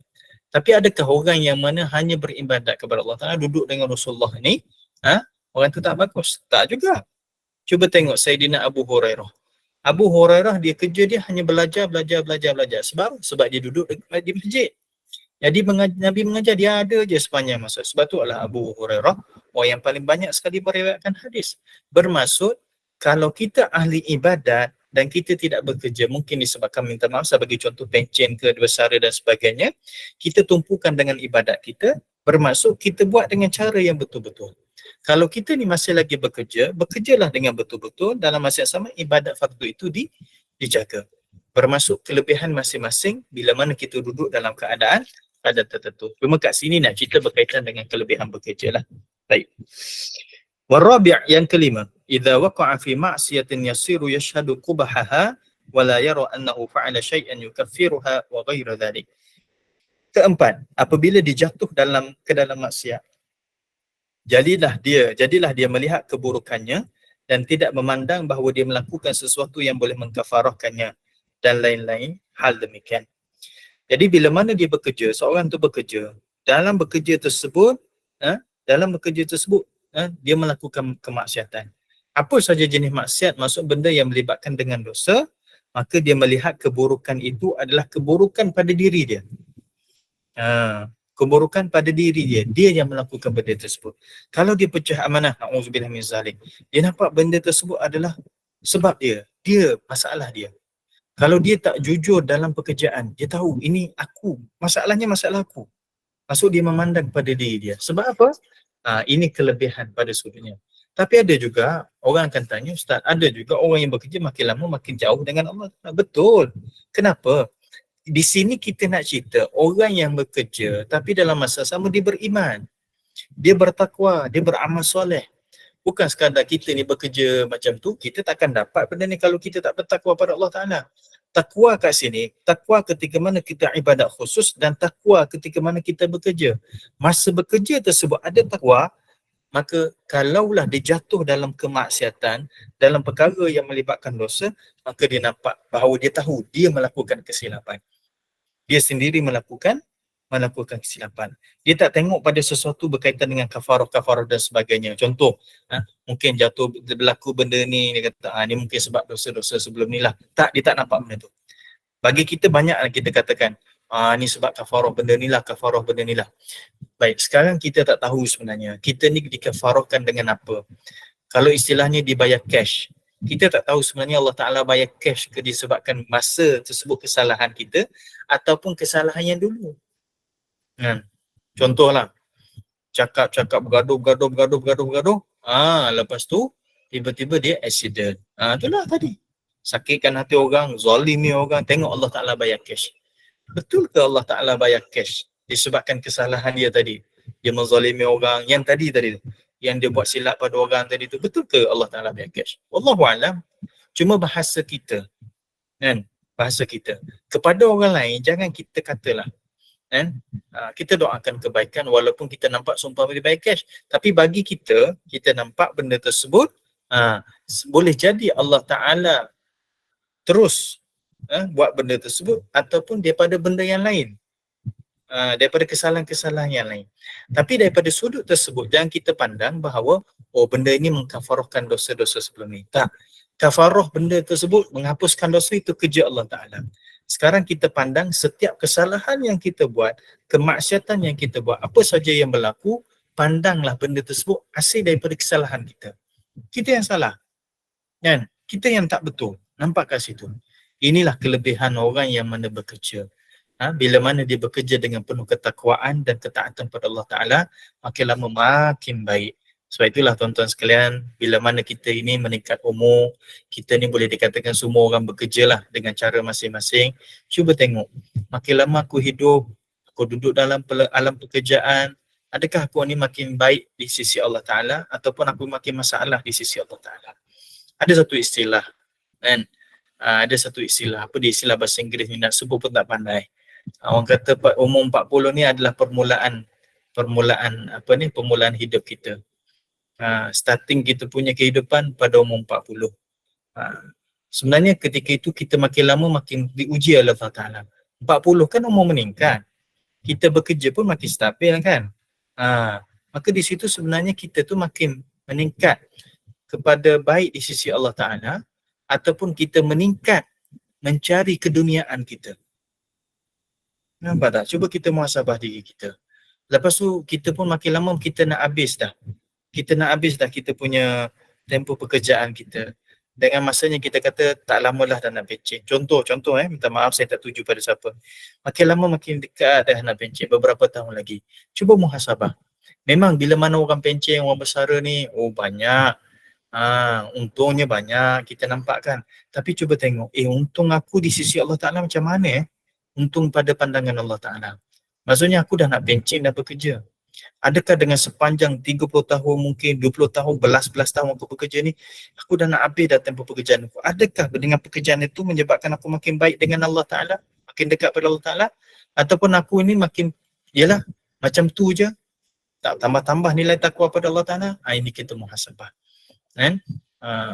Tapi adakah orang yang mana hanya beribadat kepada Allah Ta'ala duduk dengan Rasulullah ni, orang tu tak bagus? Tak juga. Cuba tengok Sayyidina Abu Hurairah. Abu Hurairah dia kerja dia hanya belajar. Sebab dia duduk di masjid. Jadi Nabi mengajar dia ada je sepanjang masa. Sebab tu adalah Abu Hurairah orang yang paling banyak sekali meriwayatkan hadis. Bermaksud kalau kita ahli ibadat dan kita tidak bekerja, mungkin disebabkan minta maaf sebagai contoh pencen ke bersara dan sebagainya, kita tumpukan dengan ibadat kita, bermaksud kita buat dengan cara yang betul-betul. Kalau kita ni masih lagi bekerja, bekerjalah dengan betul-betul, dalam masa yang sama ibadat fardu itu dijaga. Bermaksud kelebihan masing-masing bila mana kita duduk dalam keadaan tertentu. Cuma kat sini nak cerita berkaitan dengan kelebihan bekerja lah. Baik. Warabi' yang kelima, idza waqa'a fi ma'siyatin yasiru yashhadu qubahaha wa la yara annahu fa'ala syai'an yukaffiruha wa ghairu dhalik. Keempat, apabila dia jatuh ke dalam maksiat, jadilah dia melihat keburukannya dan tidak memandang bahawa dia melakukan sesuatu yang boleh mengkafarahkannya dan lain-lain hal demikian. Jadi bila mana dia bekerja, seorang tu bekerja, dalam bekerja tersebut dia melakukan kemaksiatan. Apa saja jenis maksiat, maksud benda yang melibatkan dengan dosa, maka dia melihat keburukan itu adalah keburukan pada diri dia. Keburukan pada diri dia yang melakukan benda tersebut. Kalau dia pecah amanah, na'udzubillah min zalik, dia nampak benda tersebut adalah sebab dia masalah dia. Kalau dia tak jujur dalam pekerjaan, dia tahu ini aku, masalahnya masalah aku. Maksud dia memandang pada diri dia. Sebab apa? Ini kelebihan pada sudutnya. Tapi ada juga orang akan tanya, Ustaz, ada juga orang yang bekerja makin lama makin jauh dengan Allah. Betul. Kenapa? Di sini kita nak cerita orang yang bekerja tapi dalam masa sama dia beriman, dia bertakwa, dia beramal soleh. Bukan sekadar kita ni bekerja macam tu, kita takkan dapat benda ni kalau kita tak bertakwa pada Allah Ta'ala. Takwa kat sini, takwa ketika mana kita ibadat khusus dan takwa ketika mana kita bekerja. Masa bekerja tersebut ada takwa, maka kalaulah dia jatuh dalam kemaksiatan, dalam perkara yang melibatkan dosa, maka dia nampak bahawa dia tahu dia melakukan kesilapan. Dia sendiri melakukan kesilapan. Dia tak tengok pada sesuatu berkaitan dengan kafarah dan sebagainya. Contoh, mungkin jatuh berlaku benda ni, dia kata, ni mungkin sebab dosa-dosa sebelum ni lah. Tak, dia tak nampak benda tu. Bagi kita banyak kita katakan, ni sebab kafarah benda ni lah. Baik, sekarang kita tak tahu sebenarnya, kita ni dikafarahkan dengan apa. Kalau istilahnya dibayar cash, Kita tak tahu sebenarnya Allah Ta'ala bayar cash ke disebabkan masa tersebut kesalahan kita ataupun kesalahan yang dulu. Kan? Contohlah, cakap-cakap bergaduh. Lepas tu tiba-tiba dia accident. Itulah tadi. Sakitkan hati orang, zalimi orang, tengok Allah Ta'ala bayar cash. Betul ke Allah Ta'ala bayar cash disebabkan kesalahan dia tadi? Dia menzalimi orang yang tadi, yang dia buat silap pada orang tadi tu. Betul ke Allah Ta'ala bayar cash? Wallahualam. Cuma bahasa kita, kan? Bahasa kita. Kepada orang lain, jangan kita katalah, kan? Kita doakan kebaikan walaupun kita nampak sumpah dia bayar cash. Tapi bagi kita, kita nampak benda tersebut, boleh jadi Allah Ta'ala terus buat benda tersebut ataupun daripada benda yang lain, daripada kesalahan-kesalahan yang lain. Tapi daripada sudut tersebut jangan kita pandang bahawa benda ini mengkafarahkan dosa-dosa sebelum ni. Tak. Kafarah benda tersebut menghapuskan dosa itu kerja Allah Ta'ala. Sekarang kita pandang setiap kesalahan yang kita buat, kemaksiatan yang kita buat, apa saja yang berlaku, pandanglah benda tersebut hasil daripada kesalahan kita. Kita yang salah, kan? Kita yang tak betul. Nampak kat situ. Inilah kelebihan orang yang mana bekerja. Bila mana dia bekerja dengan penuh ketakwaan dan ketaatan pada Allah Ta'ala, makin lama makin baik. Sebab itulah tuan-tuan sekalian, bila mana kita ini meningkat umur, kita ni boleh dikatakan semua orang bekerja lah dengan cara masing-masing. Cuba tengok, makin lama aku hidup, aku duduk dalam alam pekerjaan, adakah aku ni makin baik di sisi Allah Ta'ala ataupun aku makin masalah di sisi Allah Ta'ala? Ada satu istilah, kan? Ada satu istilah, apa dia istilah bahasa Inggeris ni, nak sebut pun tak pandai. Orang kata umur 40 ni adalah permulaan hidup kita. Starting kita punya kehidupan pada umur 40. Sebenarnya ketika itu kita makin lama makin diuji oleh Allah Ta'ala. 40 kan umur meningkat. Kita bekerja pun makin stabil kan. Maka di situ sebenarnya kita tu makin meningkat kepada baik di sisi Allah Ta'ala ataupun kita meningkat mencari keduniaan kita. Nampak tak? Cuba kita muhasabah diri kita. Lepas tu kita pun makin lama kita nak habis dah. Kita punya tempoh pekerjaan kita. Dengan masanya kita kata tak lamalah dah nak pencen. Contoh minta maaf saya tak tuju pada siapa. Makin lama makin dekat dah nak pencen, beberapa tahun lagi. Cuba muhasabah. Memang bila mana orang pencen, orang bersara ni, banyak. Untungnya banyak, kita nampak kan. Tapi cuba tengok, untung aku di sisi Allah Ta'ala macam mana untung pada pandangan Allah Ta'ala. Maksudnya aku dah nak pencen, dah bekerja. Adakah dengan sepanjang 30 tahun, mungkin 20 tahun, belas tahun aku bekerja ni, aku dah nak habis dah tempoh pekerjaan aku. Adakah dengan pekerjaan itu menyebabkan aku makin baik dengan Allah Ta'ala? Makin dekat pada Allah Ta'ala? Ataupun aku ini makin, macam tu je, tak tambah-tambah nilai takwa pada Allah Ta'ala? Ini kita muhasabah. Kan?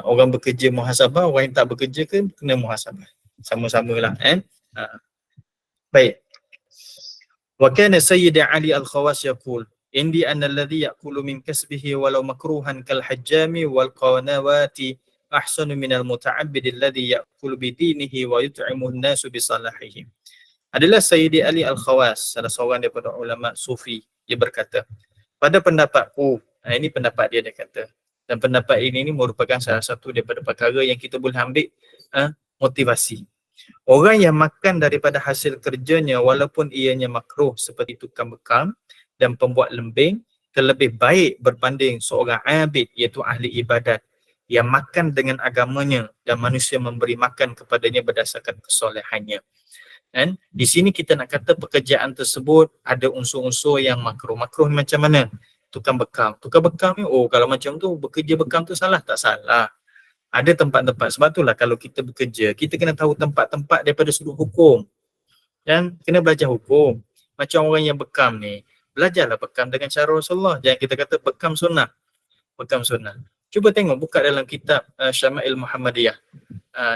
Orang bekerja muhasabah, orang yang tak bekerja ke kena muhasabah. Sama-samalah. Baik. Wa kana Sayyid Ali Al-Khawas yaqul indi anna alladhi ya'kulu min kasbihi walau makruhan kal hajjami wal qanawati ahsanu min al muta'abbid alladhi ya'kulu bi dinihi wa yut'imu an-nasu bi salahihi. Adalah Sayyid Ali Al-Khawas, salah seorang daripada ulama sufi. Dia berkata, pada pendapatku, ini pendapat dia kata, dan pendapat ini merupakan salah satu daripada perkara yang kita boleh ambil motivasi. Orang yang makan daripada hasil kerjanya walaupun ianya makruh seperti tukang bekam dan pembuat lembing terlebih baik berbanding seorang abid iaitu ahli ibadat yang makan dengan agamanya dan manusia memberi makan kepadanya berdasarkan kesolehannya. Dan di sini kita nak kata pekerjaan tersebut ada unsur-unsur yang makruh. Makruh macam mana? Tukang bekam ni, kalau macam tu bekerja bekam tu salah? Tak salah. Ada tempat-tempat, sebab itulah kalau kita bekerja, kita kena tahu tempat-tempat daripada sudut hukum. Dan kena belajar hukum. Macam orang yang bekam ni, belajarlah bekam dengan cara Rasulullah. Jangan kita kata bekam sunnah. Cuba tengok, buka dalam kitab Syama'il Muhammadiyah.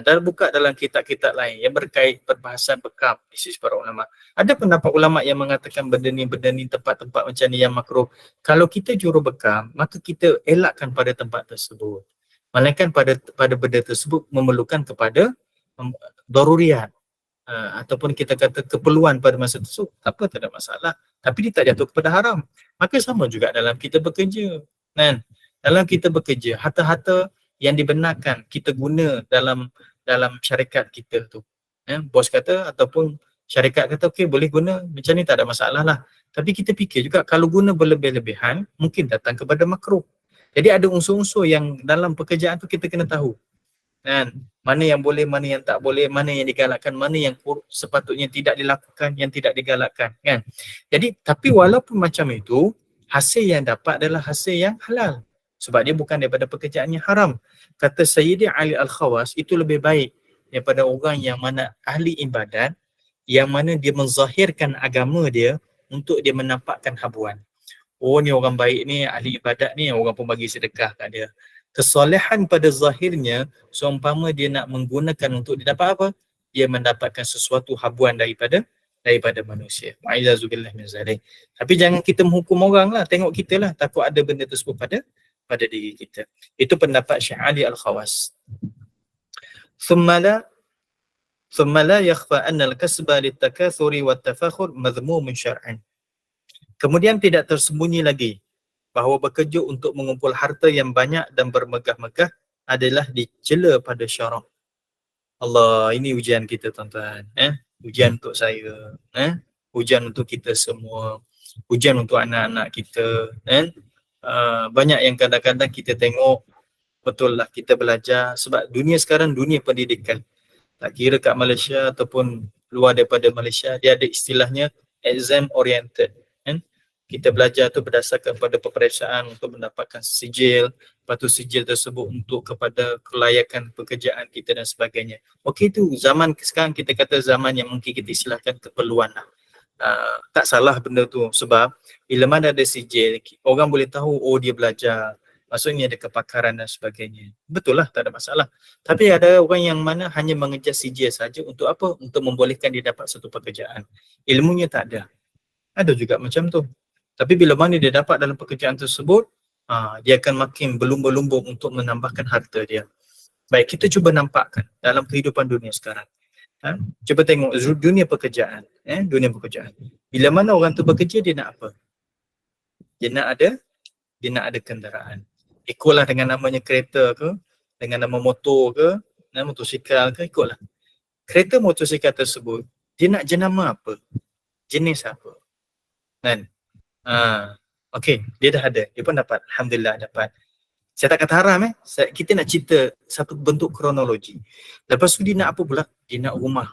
Dan buka dalam kitab-kitab lain yang berkait perbahasan bekam di sisi para ulama. Ada pendapat ulama yang mengatakan benda ni tempat-tempat macam ni yang makruh. Kalau kita juru bekam, maka kita elakkan pada tempat tersebut. Melainkan pada benda tersebut memerlukan kepada daruriyat ataupun kita kata keperluan pada masa tersebut, tak ada masalah. Tapi dia tak jatuh kepada haram. Maka sama juga dalam kita bekerja. Kan? Dalam kita bekerja, harta-harta yang dibenarkan kita guna dalam syarikat kita tu. Bos kata ataupun syarikat kata okey boleh guna macam ni tak ada masalah lah. Tapi kita fikir juga kalau guna berlebih-lebihan mungkin datang kepada makruh. Jadi ada unsur-unsur yang dalam pekerjaan tu kita kena tahu. Kan? Mana yang boleh, mana yang tak boleh, mana yang digalakkan, mana yang sepatutnya tidak dilakukan, yang tidak digalakkan, kan? Jadi tapi walaupun macam itu, hasil yang dapat adalah hasil yang halal. Sebab dia bukan daripada pekerjaan yang haram. Kata Sayyidi Ali Al-Khawas, itu lebih baik daripada orang yang mana ahli ibadat, yang mana dia menzahirkan agama dia untuk dia menampakkan habuan. Oh ni orang baik ni, ahli ibadat ni, orang pun bagi sedekah kat dia. Kesolehan pada zahirnya, seumpama dia nak menggunakan untuk dia dapat apa? Dia mendapatkan sesuatu habuan daripada manusia. Ma'idzazubillah min zalik. Tapi jangan kita menghukum orang lah, tengok kita lah, takut ada benda tersebut pada diri kita. Itu pendapat Syekh Ali Al-Khawas. Thumma la yakhfa anna al-kasba lit-takathuri wat-tafakhur madhmumun syar'an. Kemudian tidak tersembunyi lagi bahawa bekerja untuk mengumpul harta yang banyak dan bermegah-megah adalah dicela pada syarak. Allah, ini ujian kita tuan-tuan. Ujian untuk saya. Ujian untuk kita semua. Ujian untuk anak-anak kita. Banyak yang kadang-kadang kita tengok, betul lah kita belajar sebab dunia sekarang dunia pendidikan. Tak kira kat Malaysia ataupun luar daripada Malaysia, dia ada istilahnya exam oriented. Kita belajar tu berdasarkan pada peperiksaan untuk mendapatkan sijil, lepas tu sijil tersebut untuk kepada kelayakan pekerjaan kita dan sebagainya. Okey, tu zaman sekarang kita kata zaman yang mungkin kita istilahkan keperluan lah. Tak salah benda tu sebab bila mana ada sijil, orang boleh tahu oh dia belajar, maksudnya ada kepakaran dan sebagainya. Betul lah, tak ada masalah. Tapi ada orang yang mana hanya mengejar sijil saja untuk apa? Untuk membolehkan dia dapat satu pekerjaan. Ilmunya tak ada. Ada juga macam tu. Tapi bila mana dia dapat dalam pekerjaan tersebut, dia akan makin berlumba-lumba untuk menambahkan harta dia. Baik, kita cuba nampakkan dalam kehidupan dunia sekarang. Cuba tengok dunia pekerjaan. Dunia pekerjaan. Bila mana orang tu bekerja, dia nak apa? Dia nak ada kenderaan. Ikutlah dengan namanya kereta ke, dengan nama motor ke, nama motosikal ke, ikutlah. Kereta motosikal tersebut, dia nak jenama apa? Jenis apa? Kan? Okey, dia dah ada. Dia pun dapat. Alhamdulillah dapat. Saya tak kata haram kita nak cerita satu bentuk kronologi. Lepas tu dia nak apa pula? Dia nak rumah.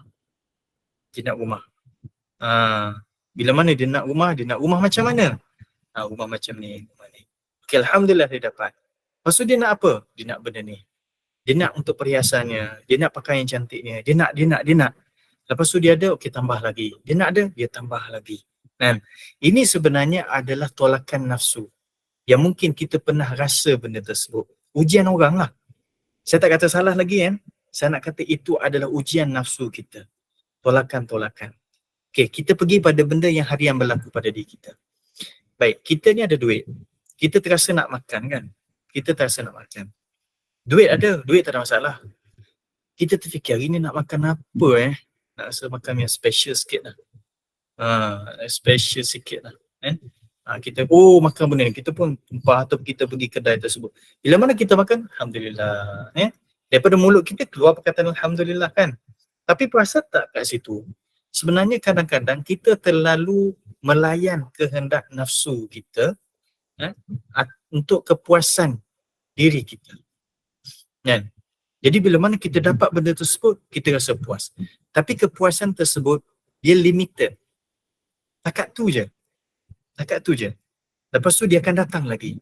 Bila mana dia nak rumah macam mana? Rumah macam ni. Okey, alhamdulillah dia dapat. Lepas tu dia nak apa? Dia nak benda ni. Dia nak untuk perhiasannya, dia nak pakaian cantiknya, dia nak. Lepas tu dia ada, okey tambah lagi. Dia nak ada, dia tambah lagi. Ini sebenarnya adalah tolakan nafsu yang mungkin kita pernah rasa benda tersebut. Ujian orang lah. Saya tak kata salah lagi Saya nak kata itu adalah ujian nafsu kita. Tolakan-tolakan. Okey, kita pergi pada benda yang harian berlaku pada diri kita. Baik, kita ni ada duit. Kita terasa nak makan kan? Duit ada, duit tak ada masalah. Kita terfikir hari ni nak makan apa Nak rasa makan yang special sikit lah. Special sikit lah. Kita makan benda ni, kita pun tumpah atau kita pergi kedai tersebut. Bila mana kita makan, alhamdulillah. Daripada mulut kita keluar perkataan alhamdulillah kan. Tapi perasan tak kat situ? Sebenarnya kadang-kadang kita terlalu melayan kehendak nafsu kita untuk kepuasan diri kita. Kan? Jadi bila mana kita dapat benda tersebut, kita rasa puas. Tapi kepuasan tersebut dia limited. Takat tu je. Lepas tu dia akan datang lagi.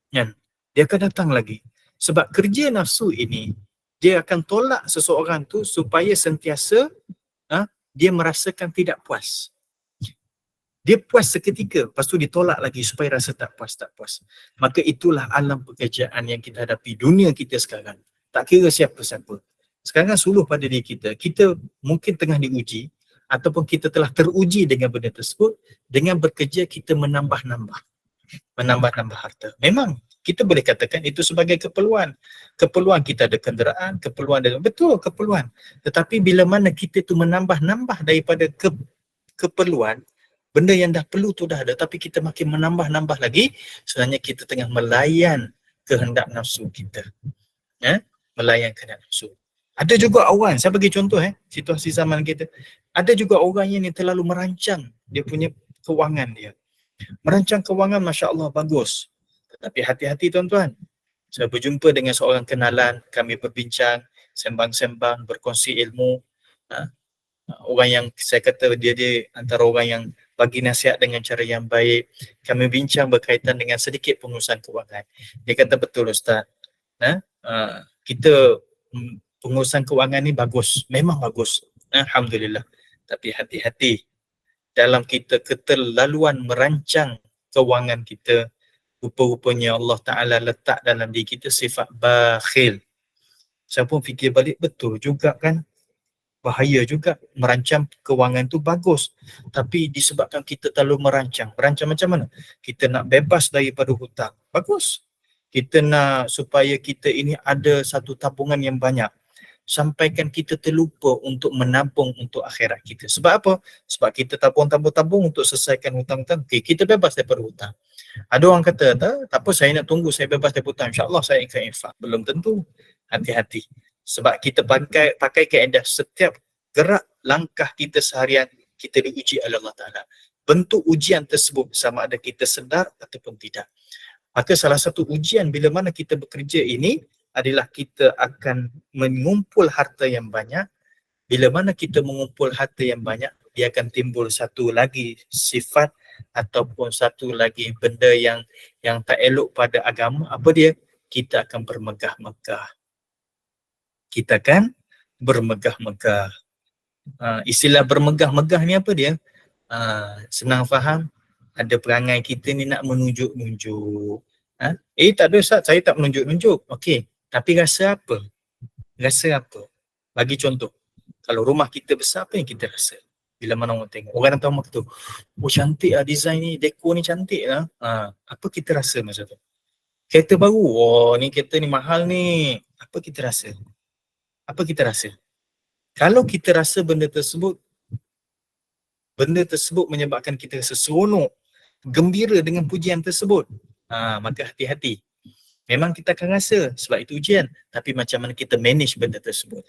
Dia akan datang lagi. Sebab kerja nafsu ini, dia akan tolak seseorang tu supaya sentiasa dia merasakan tidak puas. Dia puas seketika, lepas tu ditolak lagi supaya rasa tak puas. Maka itulah alam pekerjaan yang kita hadapi, dunia kita sekarang. Tak kira siapa-siapa. Sekarang suluh pada diri kita. Kita mungkin tengah diuji, ataupun kita telah teruji dengan benda tersebut, dengan bekerja kita menambah-nambah harta. Memang kita boleh katakan itu sebagai keperluan. Keperluan kita ada kenderaan, betul keperluan. Tetapi bila mana kita tu menambah-nambah daripada keperluan, benda yang dah perlu tu dah ada, tapi kita makin menambah-nambah lagi, sebenarnya kita tengah melayan kehendak nafsu kita. Melayankan nafsu. Ada juga orang, saya bagi contoh situasi zaman kita, ada juga orang yang terlalu merancang dia punya kewangan dia. Merancang kewangan, Masya Allah, bagus. Tetapi hati-hati tuan-tuan. Saya berjumpa dengan seorang kenalan, kami berbincang, sembang-sembang, berkongsi ilmu. Orang yang saya kata dia antara orang yang bagi nasihat dengan cara yang baik. Kami bincang berkaitan dengan sedikit pengurusan kewangan. Dia kata, betul Ustaz. Kita pengurusan kewangan ni bagus, memang bagus, Alhamdulillah. Tapi hati-hati dalam kita keterlaluan merancang kewangan kita, rupa-rupanya Allah Ta'ala letak dalam diri kita sifat bakhil. Saya pun fikir balik, betul juga kan, bahaya juga. Merancang kewangan tu bagus, tapi disebabkan kita terlalu merancang macam mana? Kita nak bebas daripada hutang, bagus. Kita nak supaya kita ini ada satu tabungan yang banyak, sampaikan kita terlupa untuk menabung untuk akhirat kita. Sebab apa? Sebab kita tabung untuk selesaikan hutang-hutang. Okay, kita bebas daripada hutang. Ada orang kata, tak apa, saya nak tunggu saya bebas daripada hutang, insyaAllah saya akan infak. Belum tentu. Hati-hati. Sebab kita pakai kaedah setiap gerak langkah kita seharian, kita diuji oleh Allah Ta'ala. Bentuk ujian tersebut sama ada kita sedar ataupun tidak. Maka salah satu ujian bila mana kita bekerja ini adalah kita akan mengumpul harta yang banyak. Bila mana kita mengumpul harta yang banyak, dia akan timbul satu lagi sifat ataupun satu lagi benda yang tak elok pada agama. Apa dia? Kita akan bermegah-megah. Kita akan bermegah-megah. Istilah bermegah-megah ni apa dia? Senang faham. Ada perangai kita ni nak menunjuk-nunjuk. Tak ada Ustaz, saya tak menunjuk-nunjuk. Okey, tapi rasa apa? Rasa apa? Bagi contoh, kalau rumah kita besar, apa yang kita rasa? Bila mana orang tengok, orang datang rumah kita, oh cantik lah design ni, dekor ni cantik lah. Apa kita rasa masa tu? Kereta baru, oh ni kereta ni mahal ni. Apa kita rasa? Apa kita rasa? Kalau kita rasa benda tersebut menyebabkan kita rasa seronok, gembira dengan pujian tersebut, maka hati-hati. Memang kita akan rasa sebab itu ujian, tapi macam mana kita manage benda tersebut.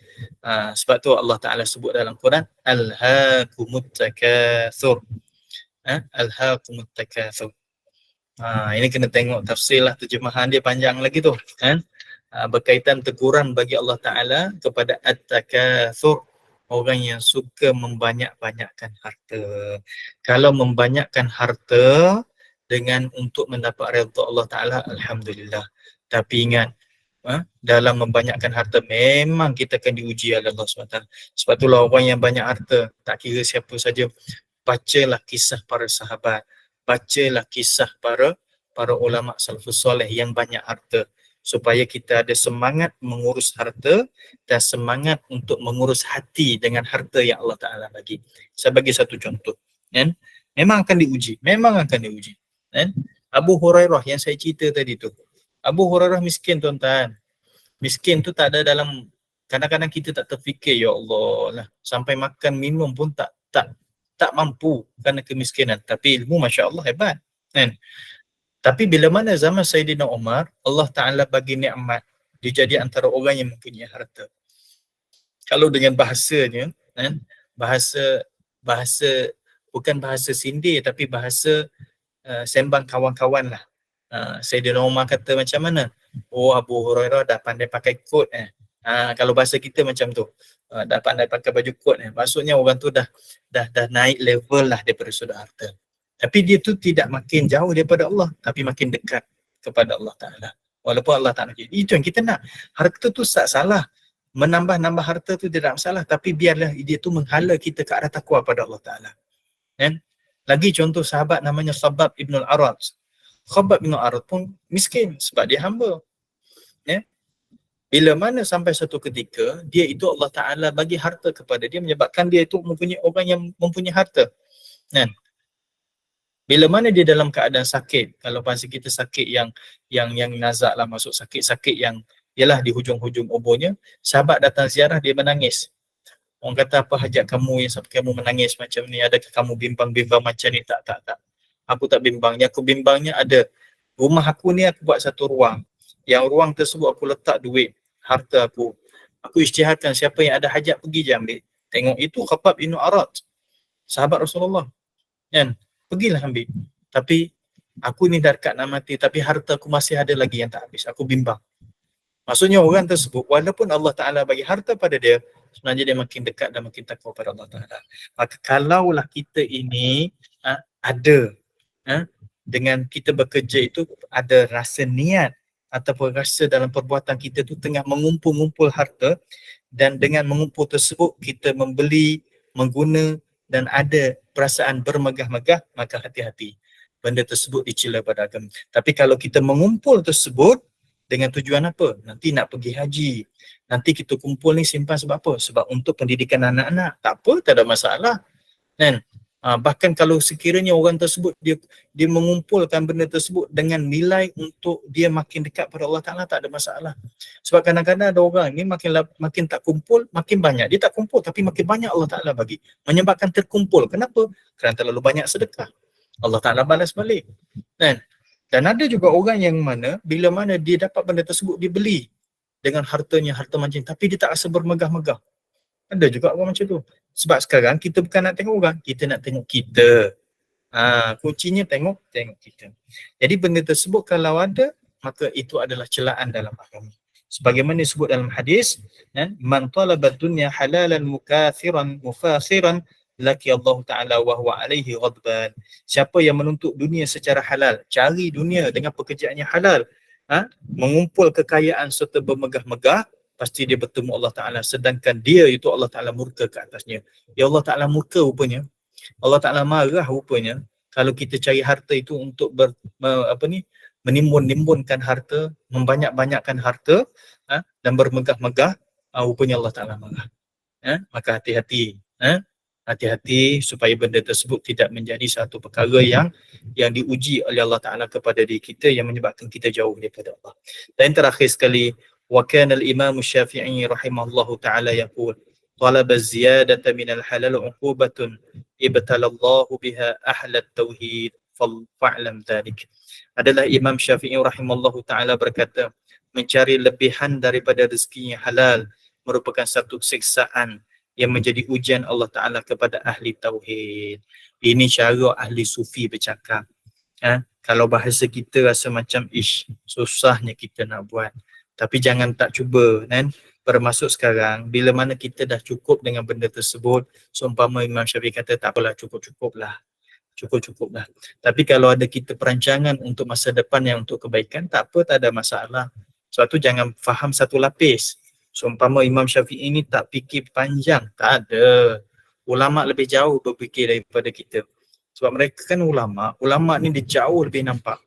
Sebab tu Allah Ta'ala sebut dalam Quran, Alhaakumut takatsur. Alhaakumut takatsur. Ini kena tengok tafsir lah, terjemahan dia panjang lagi tu. Berkaitan teguran bagi Allah Ta'ala kepada at-takatsur, orang yang suka membanyak-banyakkan harta. Kalau membanyakkan harta dengan untuk mendapat redha Allah Ta'ala, Alhamdulillah. Tapi ingat, dalam membanyakkan harta memang kita akan diuji oleh Allah SWT. Sebab itulah orang yang banyak harta, tak kira siapa saja, bacalah kisah para sahabat, bacalah kisah para ulama salafus soleh yang banyak harta, supaya kita ada semangat mengurus harta dan semangat untuk mengurus hati dengan harta yang Allah Ta'ala bagi. Saya bagi satu contoh. Memang akan diuji. Abu Hurairah yang saya cerita tadi tu. Abu Hurairah miskin tuan-tuan. Miskin tu tak ada dalam, kadang-kadang kita tak terfikir, ya Allah lah, sampai makan minum pun tak mampu kerana kemiskinan. Tapi ilmu Masya Allah hebat. Tapi bila mana zaman Sayyidina Umar, Allah Ta'ala bagi nikmat, dia jadi antara orang yang mempunyai harta. Kalau dengan bahasanya, bahasa bukan bahasa sindir, tapi bahasa sembang kawan-kawan lah. Sayyidina Umar kata macam mana? Oh, Abu Hurairah dah pandai pakai kot. Kalau bahasa kita macam tu, dah pandai pakai baju kot. Maksudnya orang tu dah naik level lah daripada sudut harta. Tapi dia tu tidak makin jauh daripada Allah, tapi makin dekat kepada Allah Ta'ala. Walaupun Allah Ta'ala, itu yang kita nak. Harta tu tak salah. Menambah-nambah harta tu tidak masalah, tapi biarlah dia tu menghala kita ke arah takwa pada Allah Ta'ala. Lagi contoh sahabat namanya Khabbab Ibn al-Arad. Khabbab Ibn al-Arad pun miskin sebab dia hamba. Bila mana sampai satu ketika, dia itu Allah Ta'ala bagi harta kepada dia, menyebabkan dia itu mempunyai orang yang mempunyai harta. Bila mana dia dalam keadaan sakit, kalau bahasa kita sakit yang nazak lah, masuk sakit yang ialah di hujung-hujung umurnya, sahabat datang ziarah, dia menangis. Orang kata, apa hajat kamu yang sampai kamu menangis macam ni? Adakah kamu bimbang-bimbang macam ni? Tak. Aku tak bimbang. Yang aku bimbangnya ada, rumah aku ni aku buat satu ruang. Yang ruang tersebut aku letak duit. harta aku. Aku isytiharkan siapa yang ada hajat pergi je ambil. Tengok itu Khabbab bin Arat, sahabat Rasulullah. Kan? Pergilah ambil. Tapi aku ni dah dekat nak mati, tapi harta aku masih ada lagi yang tak habis. Aku bimbang. Maksudnya orang tersebut, walaupun Allah Ta'ala bagi harta pada dia, sebenarnya dia makin dekat dan makin takwa pada Allah Ta'ala. Maka kalaulah kita ini ada, dengan kita bekerja itu ada rasa niat ataupun rasa dalam perbuatan kita tu tengah mengumpul-ngumpul harta, dan dengan mengumpul tersebut kita membeli, mengguna dan ada perasaan bermegah-megah, maka hati-hati. Benda tersebut dicela pada agama. Tapi kalau kita mengumpul tersebut dengan tujuan apa? Nanti nak pergi haji. Nanti kita kumpul ni simpan sebab apa? Sebab untuk pendidikan anak-anak. Tak apa, tak ada masalah. Kan? Bahkan kalau sekiranya orang tersebut dia mengumpulkan benda tersebut dengan nilai untuk dia makin dekat pada Allah Ta'ala, tak ada masalah. Sebab kadang-kadang ada orang ni makin tak kumpul, makin banyak. Dia tak kumpul tapi makin banyak Allah Ta'ala bagi. Menyebabkan terkumpul. Kenapa? Kerana terlalu banyak sedekah. Allah Ta'ala balas balik. Kan? Dan ada juga orang yang mana bila mana dia dapat benda tersebut, dia beli dengan hartanya, harta mancing, tapi dia tak rasa bermegah-megah. Ada juga orang macam tu. Sebab sekarang kita bukan nak tengok orang, kita nak tengok kita. Kuncinya tengok kita. Jadi benda tersebut kalau ada, maka itu adalah celaan dalam agama. Sebagaimana disebut dalam hadis, man talaba dunya halalan mufakhiran laki Allah Ta'ala wa huwa alaihi ghadban. Siapa yang menuntut dunia secara halal, cari dunia dengan pekerjaan yang halal, mengumpul kekayaan serta bermegah-megah, pasti dia bertemu Allah Ta'ala, sedangkan dia itu Allah Ta'ala murka ke atasnya. Ya Allah Ta'ala murka rupanya. Allah Ta'ala marah rupanya kalau kita cari harta itu untuk menimbun-nimbunkan harta, membanyak-banyakkan harta, dan bermegah-megah, rupanya Allah Ta'ala marah. Maka hati-hati. Hati-hati supaya benda tersebut tidak menjadi satu perkara yang diuji oleh Allah Ta'ala kepada diri kita, yang menyebabkan kita jauh daripada Allah. Dan terakhir sekali, وكان الإمام الشافعي رحمه الله تعالى يقول طلب الزيادة من الحلال عقوبة ابتلى الله بها أهل التوحيد فاعلم ذلك. Adalah Imam Syafi'i rahimahullahu ta'ala berkata, mencari lebihan daripada rezeki yang halal merupakan satu siksaan yang menjadi ujian Allah Ta'ala kepada ahli tauhid. Ini cara ahli sufi bercakap. Kalau bahasa kita rasa macam susahnya kita nak buat. Tapi jangan tak cuba, kan? Bermaksud sekarang, bila mana kita dah cukup dengan benda tersebut, seumpama Imam Syafi'i kata, tak apalah, cukup-cukuplah. Tapi kalau ada kita perancangan untuk masa depan yang untuk kebaikan, tak apa, tak ada masalah. Sebab tu jangan faham satu lapis. Seumpama Imam Syafi'i ini tak fikir panjang, tak ada. Ulama' lebih jauh berfikir daripada kita. Sebab mereka kan ulama' ni dia jauh lebih nampak.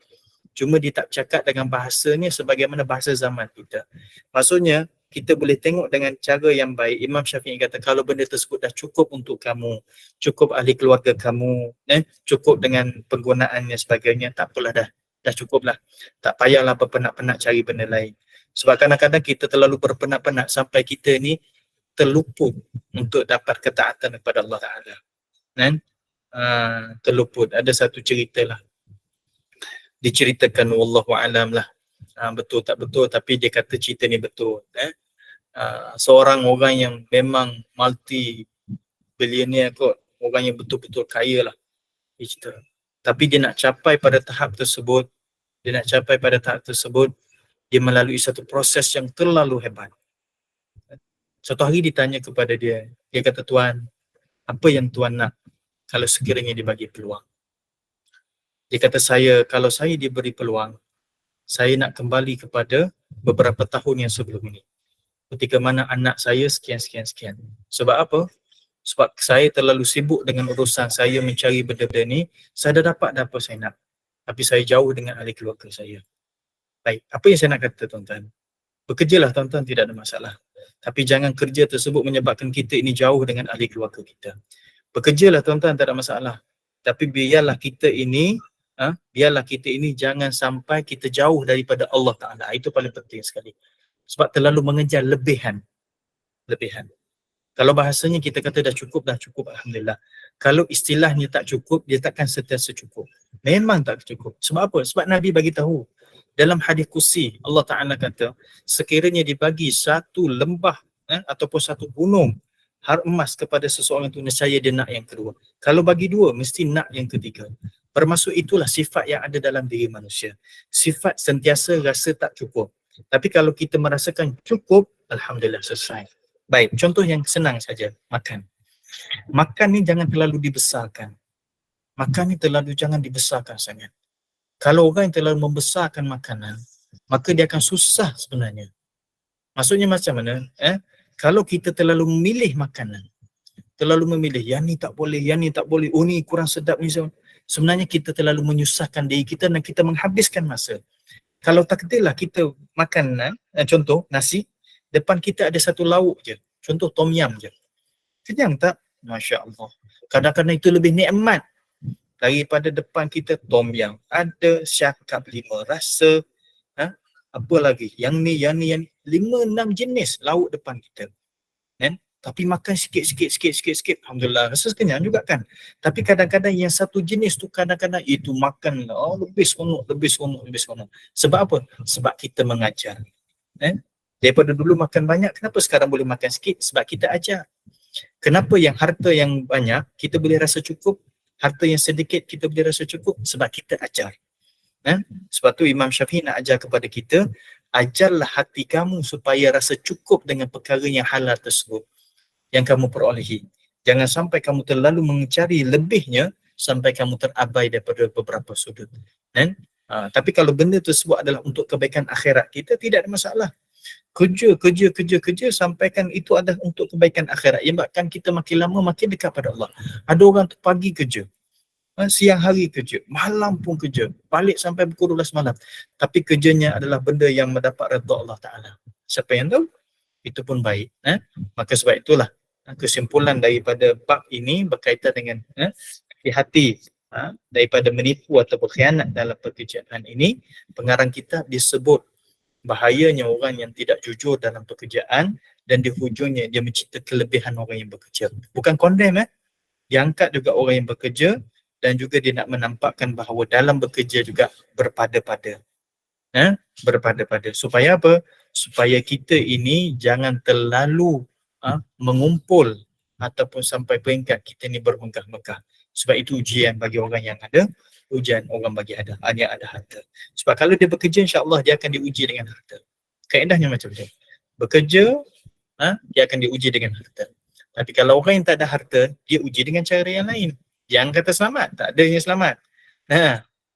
Cuma dia tak cakap dengan bahasanya sebagaimana bahasa zaman kita. Maksudnya, kita boleh tengok dengan cara yang baik. Imam Syafi'i kata, kalau benda tersebut dah cukup untuk kamu, cukup ahli keluarga kamu, cukup dengan penggunaannya sebagainya, tak apalah dah cukuplah. Tak payahlah berpenat-penat cari benda lain. Sebab kadang-kadang kita terlalu berpenat-penat sampai kita ni terluput untuk dapat ketaatan kepada Allah Ta'ala. Terluput. Ada satu cerita lah. Diceritakan wallahu alam lah, betul tak betul, tapi dia kata cerita ni betul. Seorang orang yang memang multi billionaire kot, orang yang betul-betul kaya lah, dia cerita. Tapi dia nak capai pada tahap tersebut, dia melalui satu proses yang terlalu hebat. Suatu hari ditanya kepada dia kata, Tuan, apa yang Tuan nak kalau sekiranya dibagi peluang? Dia kata, kalau saya diberi peluang, saya nak kembali kepada beberapa tahun yang sebelum ini. Ketika mana anak saya sekian. Sebab apa? Sebab saya terlalu sibuk dengan urusan saya mencari benda-benda ni, saya dah dapat apa saya nak. Tapi saya jauh dengan ahli keluarga saya. Baik, apa yang saya nak kata tuan-tuan? Bekerjalah tuan-tuan, tidak ada masalah. Tapi jangan kerja tersebut menyebabkan kita ini jauh dengan ahli keluarga kita. Bekerjalah tuan-tuan, tak ada masalah. Tapi biarlah kita ini jangan sampai kita jauh daripada Allah Ta'ala. Itu paling penting sekali. Sebab terlalu mengejar lebihan. Kalau bahasanya kita kata dah cukup, Alhamdulillah. Kalau istilahnya tak cukup, dia takkan sentiasa cukup. Memang tak cukup. Sebab apa? Sebab Nabi bagi tahu, Dalam hadis kursi Allah Ta'ala kata, sekiranya dibagi satu lembah ataupun satu gunung emas kepada seseorang itu, nescaya dia nak yang kedua. Kalau bagi dua, mesti nak yang ketiga. Bermaksud itulah sifat yang ada dalam diri manusia. Sifat sentiasa rasa tak cukup. Tapi kalau kita merasakan cukup, Alhamdulillah, selesai. Baik, contoh yang senang saja, makan. Makan ni jangan terlalu dibesarkan. Makan ni jangan dibesarkan sangat. Kalau orang yang terlalu membesarkan makanan, maka dia akan susah sebenarnya. Maksudnya macam mana? Kalau kita terlalu memilih makanan, terlalu memilih, yang ni tak boleh, yang ni tak boleh, oh ni kurang sedap ni. Sebenarnya kita terlalu menyusahkan diri kita dan kita menghabiskan masa. Kalau takdirlah kita makan, contoh nasi, depan kita ada satu lauk je. Contoh tom yum je. Kenyang tak? Masya Allah. Kadang-kadang itu lebih nikmat daripada depan kita tom yum. Ada syakap 5 rasa, apa lagi? Yang ni, 5-6 jenis lauk depan kita. Tapi makan sikit. Alhamdulillah, rasa kenyang juga kan. Tapi kadang-kadang yang satu jenis tu kadang-kadang itu makan lebih seronok. Sebab apa? Sebab kita mengajar. Daripada dulu makan banyak, kenapa sekarang boleh makan sikit? Sebab kita ajar. Kenapa yang harta yang banyak kita boleh rasa cukup, harta yang sedikit kita boleh rasa cukup? Sebab kita ajar. Sebab tu Imam Syafi'i nak ajar kepada kita, ajarlah hati kamu supaya rasa cukup dengan perkara yang halal tersebut yang kamu perolehi. Jangan sampai kamu terlalu mencari lebihnya sampai kamu terabai daripada beberapa sudut. Tapi kalau benda tersebut adalah untuk kebaikan akhirat kita, tidak ada masalah. Kerja sampaikan itu adalah untuk kebaikan akhirat. Yang bahkan kita makin lama makin dekat pada Allah. Ada orang tu pagi kerja, siang hari kerja, malam pun kerja, balik sampai pukul 12 malam. Tapi kerjanya adalah benda yang mendapat redha Allah Ta'ala. Siapa yang tahu? Itu pun baik. Maka sebab itulah kesimpulan daripada bab ini berkaitan dengan hati-hati daripada menipu atau berkhianat dalam pekerjaan ini. Pengarang kita disebut bahayanya orang yang tidak jujur dalam pekerjaan dan di hujungnya dia mencipta kelebihan orang yang bekerja. Bukan condemn, dia angkat juga orang yang bekerja dan juga dia nak menampakkan bahawa dalam bekerja juga berpada-pada. Berpada-pada. Supaya apa? Supaya kita ini jangan terlalu mengumpul ataupun sampai peringkat kita ni bermegah-megah. Sebab itu ujian bagi orang yang ada, ujian orang bagi yang ada harta. Sebab kalau dia bekerja, insya-Allah dia akan diuji dengan harta. Kaedahnya macam tu. Bekerja, dia akan diuji dengan harta. Tapi kalau orang yang tak ada harta, dia uji dengan cara yang lain. Jangan kata selamat, tak ada yang selamat.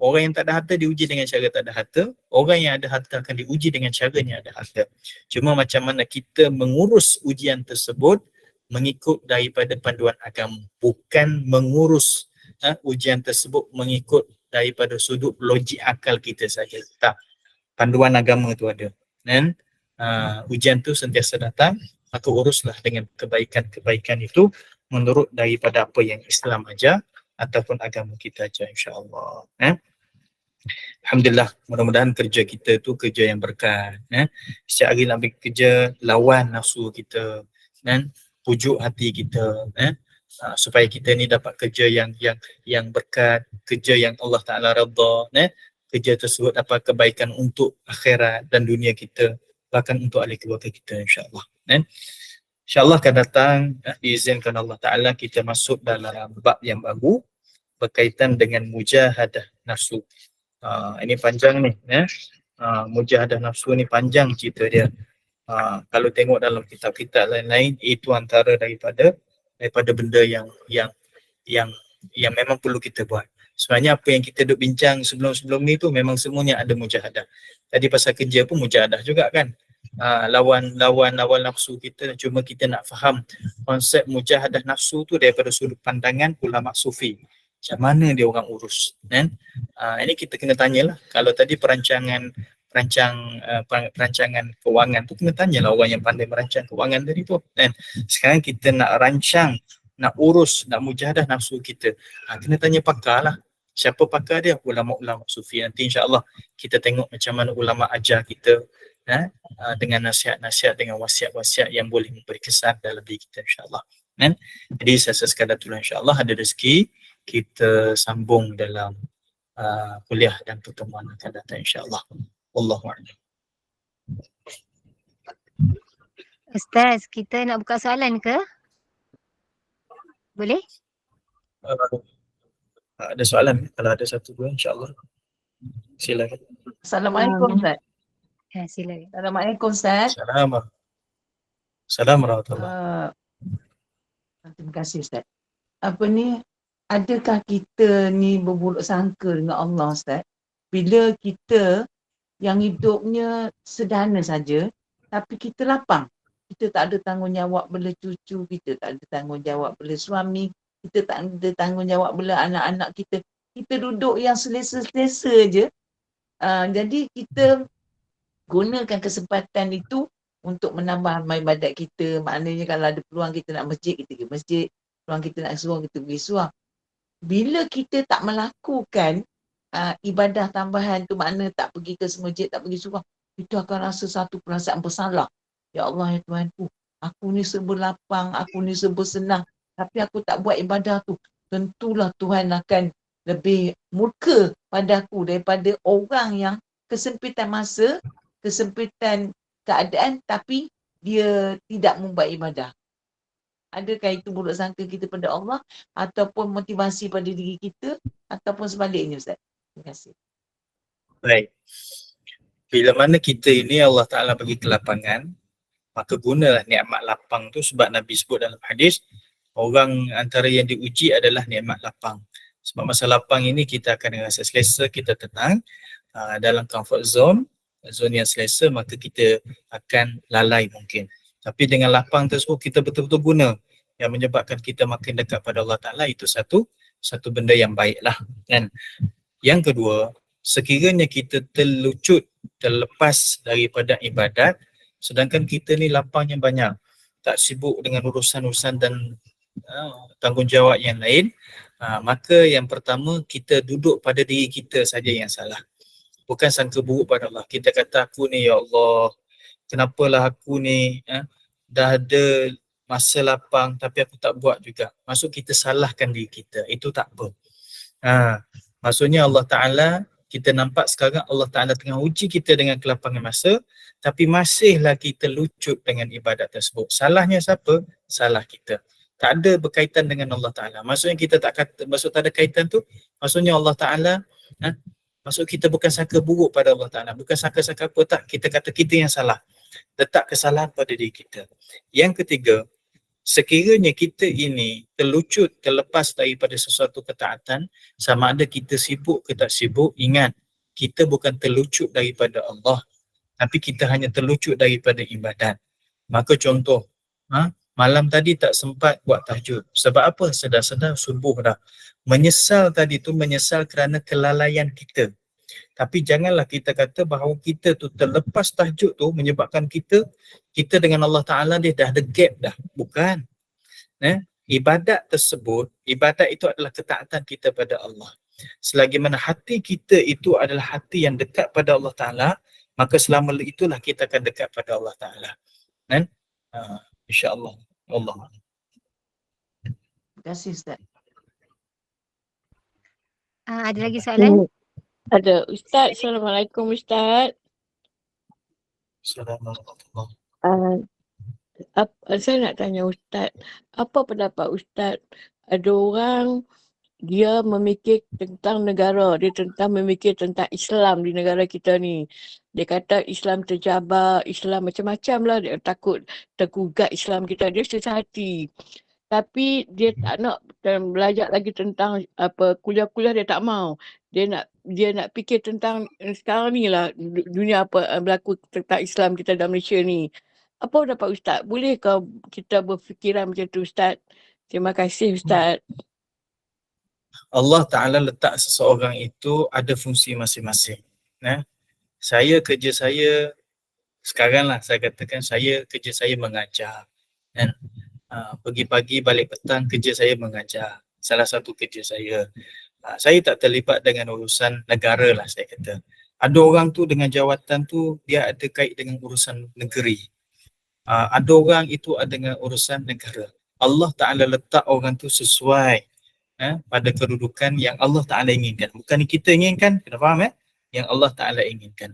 Orang yang tak ada harta diuji dengan cara tak ada harta. Orang yang ada harta akan diuji dengan caranya ada harta. Cuma macam mana kita mengurus ujian tersebut mengikut daripada panduan agama. Bukan mengurus ujian tersebut mengikut daripada sudut logik akal kita saja. Tak. Panduan agama tu ada. Dan ujian tu sentiasa datang. Maka uruslah dengan kebaikan-kebaikan itu menurut daripada apa yang Islam ajar ataupun agama kita ajar, insya-Allah. Alhamdulillah, mudah-mudahan kerja kita tu kerja yang berkat. Setiap hari nak bekerja, lawan nafsu kita, pujuk hati kita, supaya kita ni dapat kerja yang berkat, kerja yang Allah Ta'ala redha, kerja tersebut dapat kebaikan untuk akhirat dan dunia kita, bahkan untuk ahli keluarga kita, insya-Allah. InsyaAllah akan datang, diizinkan Allah Ta'ala, kita masuk dalam bab yang baru berkaitan dengan mujahadah nafsu. Ini panjang ni, mujahadah nafsu ni panjang cerita dia. Kalau tengok dalam kitab-kitab lain-lain, itu antara daripada benda yang memang perlu kita buat. Sebenarnya apa yang kita duk bincang sebelum ni tu memang semuanya ada mujahadah. Tadi pasal kerja pun mujahadah juga kan. Lawan nafsu kita, cuma kita nak faham konsep mujahadah nafsu tu daripada sudut pandangan ulama sufi. Macam mana dia orang urus, kan? Ini kita kena tanyalah. Kalau tadi perancangan kewangan tu, kena tanyalah orang yang pandai merancang kewangan tadi tu, kan? Sekarang kita nak rancang, nak urus, nak mujahadah nafsu kita, kena tanya pakar lah. Siapa pakar dia? Ulama-ulama sufi. Nanti insya-Allah kita tengok macam mana ulama ajar kita, dengan nasihat-nasihat, dengan wasiat-wasiat yang boleh memberi kesan dalam diri kita, insya-Allah. Jadi saya sekadar itulah, insya-Allah ada rezeki kita sambung dalam kuliah dan pertemuan akan datang, insya-Allah. Wallahu a'lam. Ustaz, kita nak buka soalan ke? Boleh? Ada soalan? Kalau ada satu dua, insyaAllah. Silakan. Assalamualaikum Ustaz. Ya, silakan. Assalamualaikum Ustaz. Assalamualaikum warahmatullahi. Terima kasih Ustaz. Apa ni, adakah kita ni berburuk sangka dengan Allah Ustaz? Bila kita yang hidupnya sederhana saja, tapi kita lapang. Kita tak ada tanggungjawab bela cucu, kita tak ada tanggungjawab bela suami, kita tak ada tanggungjawab bela anak-anak kita. Kita duduk yang selesa-selesa je. Jadi kita gunakan kesempatan itu untuk menambah amal ibadat kita. Maknanya kalau ada peluang kita nak masjid, kita pergi masjid. Peluang kita nak suang, kita pergi suang. Bila kita tak melakukan ibadah tambahan tu, makna tak pergi ke masjid, tak pergi suang, itu akan rasa satu perasaan bersalah. Ya Allah, ya Tuhanku, aku ni serba lapang, aku ni serba senang, tapi aku tak buat ibadah tu. Tentulah Tuhan akan lebih murka padaku daripada orang yang kesempitan masa, kesempitan keadaan, tapi dia tidak membuat ibadah. Adakah itu buruk sangka kita pada Allah ataupun motivasi pada diri kita ataupun sebaliknya Ustaz? Terima kasih. Baik. Bila mana kita ini Allah Ta'ala bagi kelapangan, maka gunalah nikmat lapang tu, sebab Nabi sebut dalam hadis, orang antara yang diuji adalah nikmat lapang. Sebab masa lapang ini kita akan rasa selesa, kita tenang dalam comfort zone yang selesa, maka kita akan lalai mungkin. Tapi dengan lapang tersebut kita betul-betul guna, yang menyebabkan kita makin dekat pada Allah Ta'ala, itu satu benda yang baiklah kan. Yang kedua, sekiranya kita terlepas daripada ibadat, sedangkan kita ni lapangnya banyak, tak sibuk dengan urusan-urusan dan tanggungjawab yang lain, maka yang pertama, kita duduk pada diri kita saja yang salah. Bukan sangka buruk pada Allah. Kita kata, aku ni ya Allah, kenapalah aku ni dah ada masa lapang tapi aku tak buat juga. Maksud kita salahkan diri kita. Itu tak apa. Maksudnya Allah Ta'ala, kita nampak sekarang Allah Ta'ala tengah uji kita dengan kelapangan masa, tapi masihlah kita lucut dengan ibadat tersebut. Salahnya siapa? Salah kita. Tak ada berkaitan dengan Allah Ta'ala. Maksudnya kita tak kata, maksud tak ada kaitan tu, maksudnya Allah Ta'ala, maksud kita bukan sangka buruk pada Allah Ta'ala. Bukan sangka-sangka apa, tak. Kita kata kita yang salah. Letak kesalahan pada diri kita. Yang ketiga, sekiranya kita ini terlepas daripada sesuatu ketaatan, sama ada kita sibuk ke tak sibuk, ingat, kita bukan terlucut daripada Allah, tapi kita hanya terlucut daripada ibadat. Maka contoh, malam tadi tak sempat buat tahajud. Sebab apa? Sedar-sedar subuh dah. Menyesal tadi tu, menyesal kerana kelalaian kita. Tapi janganlah kita kata bahawa kita tu terlepas tahajud tu menyebabkan kita dengan Allah Ta'ala dia dah ada gap dah. Bukan. Ibadat tersebut, ibadat itu adalah ketaatan kita pada Allah. Selagi mana hati kita itu adalah hati yang dekat pada Allah Ta'ala, maka selama itulah kita akan dekat pada Allah Ta'ala. InsyaAllah. Allah. Terima kasih Ustaz. Ada lagi soalan? Ada. Ustaz, Assalamualaikum Ustaz. Assalamualaikum. Saya nak tanya Ustaz, apa pendapat Ustaz? Ada orang dia memikir tentang negara, dia memikir tentang Islam di negara kita ni. Dia kata Islam tercabar, Islam macam-macam lah, dia takut tergugat Islam kita, dia susah hati. Tapi dia tak nak belajar lagi tentang kuliah-kuliah, dia tak mau. Dia nak fikir tentang sekarang ni lah, dunia apa berlaku tentang Islam kita dalam Malaysia ni. Apa pendapat Ustaz? Bolehkah kita berfikiran macam tu Ustaz? Terima kasih Ustaz. Allah Ta'ala letak seseorang itu ada fungsi masing-masing. Kerja saya sekarang lah, saya katakan kerja saya mengajar. Pagi-pagi balik petang kerja saya mengajar. Salah satu kerja saya. Saya tak terlibat dengan urusan negara lah, saya kata. Ada orang tu dengan jawatan tu dia ada kait dengan urusan negeri. Ada orang itu ada dengan urusan negara. Allah Ta'ala letak orang tu sesuai pada kedudukan yang Allah Ta'ala inginkan. Bukan kita inginkan, kena faham yang Allah Ta'ala inginkan.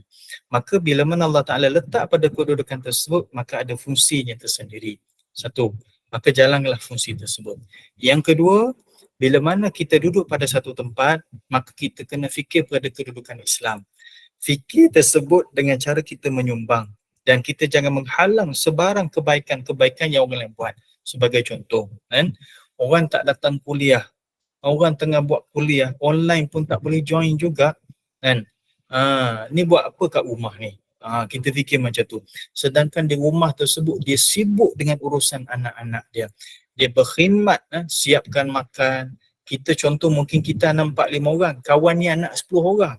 Maka bila mana Allah Ta'ala letak pada kedudukan tersebut, maka ada fungsinya tersendiri. Satu, maka jalanlah fungsi tersebut. Yang kedua, bila mana kita duduk pada satu tempat, maka kita kena fikir pada kedudukan Islam. Fikir tersebut dengan cara kita menyumbang, dan kita jangan menghalang sebarang kebaikan-kebaikan yang orang lain buat. Sebagai contoh, kan? Orang tak datang kuliah, orang tengah buat kuliah online pun tak boleh join juga, kan? Ni buat apa kat rumah ni? Kita fikir macam tu. Sedangkan di rumah tersebut dia sibuk dengan urusan anak-anak dia. Dia berkhidmat, siapkan makan. Kita contoh mungkin kita 4-5 orang, kawan ni anak 10 orang.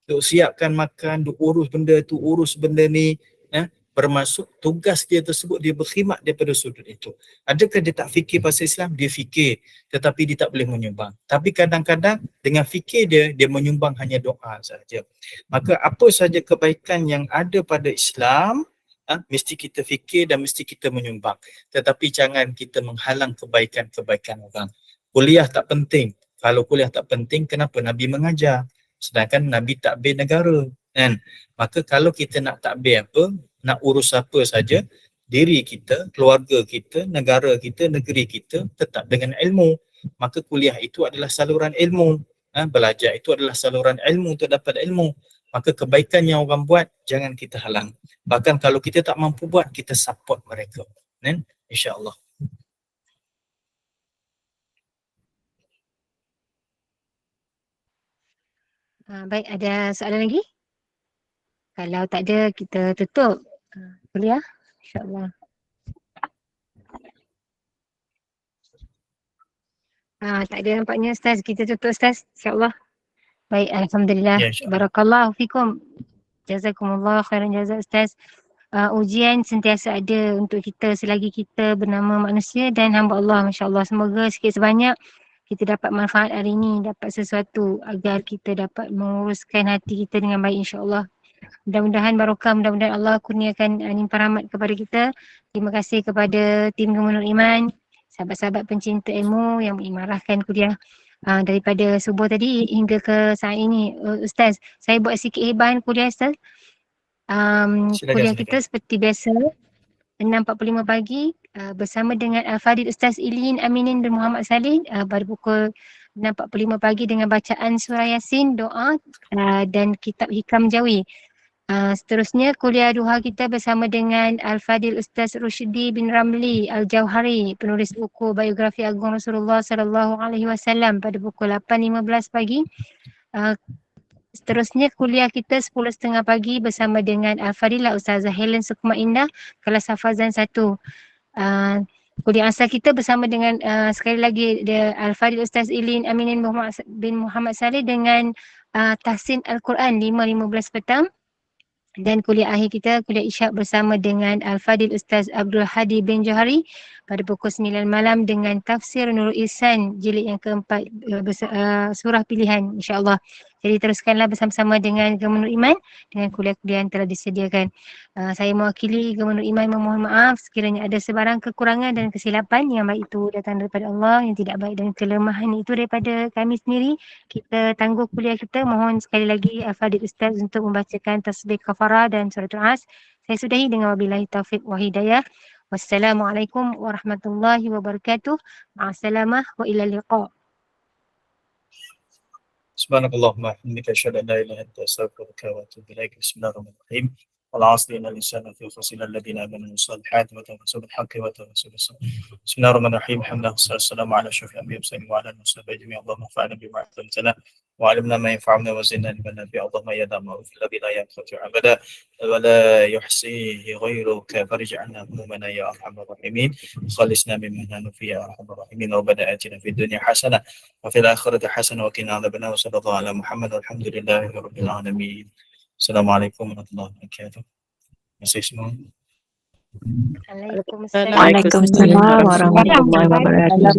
Duk siapkan makan, duk urus benda tu, urus benda ni. Bermaksud tugas dia tersebut dia berkhidmat daripada sudut itu. Adakah dia tak fikir pasal Islam? Dia fikir, tetapi dia tak boleh menyumbang. Tapi kadang-kadang dengan fikir dia menyumbang hanya doa saja. Maka apa saja kebaikan yang ada pada Islam, mesti kita fikir dan mesti kita menyumbang. Tetapi jangan kita menghalang kebaikan-kebaikan orang. Kuliah tak penting. Kalau kuliah tak penting, kenapa Nabi mengajar? Sedangkan Nabi takbir negara, kan? Maka kalau kita nak takbir apa, nak urus apa saja, diri kita, keluarga kita, negara kita, negeri kita tetap dengan ilmu. Maka kuliah itu adalah saluran ilmu. Belajar itu adalah saluran ilmu untuk dapat ilmu. Maka kebaikan yang orang buat, jangan kita halang. Bahkan kalau kita tak mampu buat, kita support mereka. InsyaAllah. Baik, ada soalan lagi? Kalau tak ada, kita tutup kuliah, insyaAllah. Tak ada nampaknya Ustaz, kita tutup Ustaz, insyaAllah. Baik, Alhamdulillah. Ya, insyaAllah. Barakallahu fikum. Jazakumullah khairan jazak Ustaz. Ujian sentiasa ada untuk kita selagi kita bernama manusia dan hamba Allah, masya-Allah. Semoga sikit sebanyak kita dapat manfaat hari ini, dapat sesuatu agar kita dapat menguruskan hati kita dengan baik, insya-Allah. Mudah-mudahan barokah, mudah-mudahan Allah kurniakan limpah rahmat kepada kita. Terima kasih kepada tim Gemenur Iman, sahabat-sahabat pencinta ilmu yang mengimarahkan kuliah daripada subuh tadi hingga ke saat ini. Ustaz, saya buat sikit hibahan kuliah Ustaz. Kuliah kita seperti biasa 6.45 pagi bersama dengan Al-Fadhil Ustaz Ilin Aminin bin Muhammad Saleh pada pukul 6.45 pagi dengan bacaan surah Yasin, doa dan kitab Hikam Jawi. Seterusnya kuliah duha kita bersama dengan Al-Fadhil Ustaz Rushdi bin Ramli Al-Jauhari, penulis buku biografi Agung Rasulullah SAW pada pukul 8.15 pagi. Seterusnya kuliah kita 10.30 pagi bersama dengan Al-Fadilah Ustazah Helen Sukma Indah, kelas Hafazan 1. Kuliah asal kita bersama dengan sekali lagi Al-Fadil Ustaz Ilin Aminin bin Muhammad Saleh dengan tahsin Al-Quran 5.15 petang. Dan kuliah akhir kita, kuliah Isyak bersama dengan Al-Fadil Ustaz Abdul Hadi bin Johari pada pukul 9 malam dengan tafsir Nurul Ihsan jilid yang keempat, surah pilihan, insyaAllah. Jadi teruskanlah bersama-sama dengan Gemenur Iman dengan kuliah-kuliah yang telah disediakan. Saya mewakili Gemenur Iman memohon maaf sekiranya ada sebarang kekurangan dan kesilapan, yang baik itu datang daripada Allah, yang tidak baik dan kelemahan itu daripada kami sendiri. Kita tangguh kuliah kita. Mohon sekali lagi Al-Fadil Ustaz untuk membacakan tasbih kafarah dan suratul As. Saya sudahi dengan wabillahi taufiq wa hidayah. Wassalamualaikum warahmatullahi wabarakatuh. Ma'assalamah wa ila liqa. Subhanakallahumma wa bihamdika asyhadu an la ilaha illa anta astaghfiruka wa atubu ilaik. Bismillahirrahmanirrahim. والعصر إن الإنسان في خسر الذين آمنوا بالصالحات وتواصوا بالحق وتواصوا بالصبر. بسم الله الرحمن الرحيم. الحمد لله والصلاة والسلام على أشرف الأنبياء والمرسلين وعلى آله وصحبه أجمعين. اللهم انفعنا بما علمتنا وعلمنا ما ينفعنا وزدنا علما نافعا. اللهم يا ذا المعروف الذي لا ينقطع أبدا ولا يحصيه غيرك فرج عنا همومنا يا أرحم الراحمين. خلصنا مما نحن فيه يا أرحم الراحمين. ربنا آتنا في الدنيا حسنة وفي الآخرة حسنة وقنا عذاب النار. وصلى الله على محمد والحمد لله رب العالمين. Assalamualaikum warahmatullahi wabarakatuh. Masih semua. Waalaikumsalam. Waalaikumsalam warahmatullahi wabarakatuh.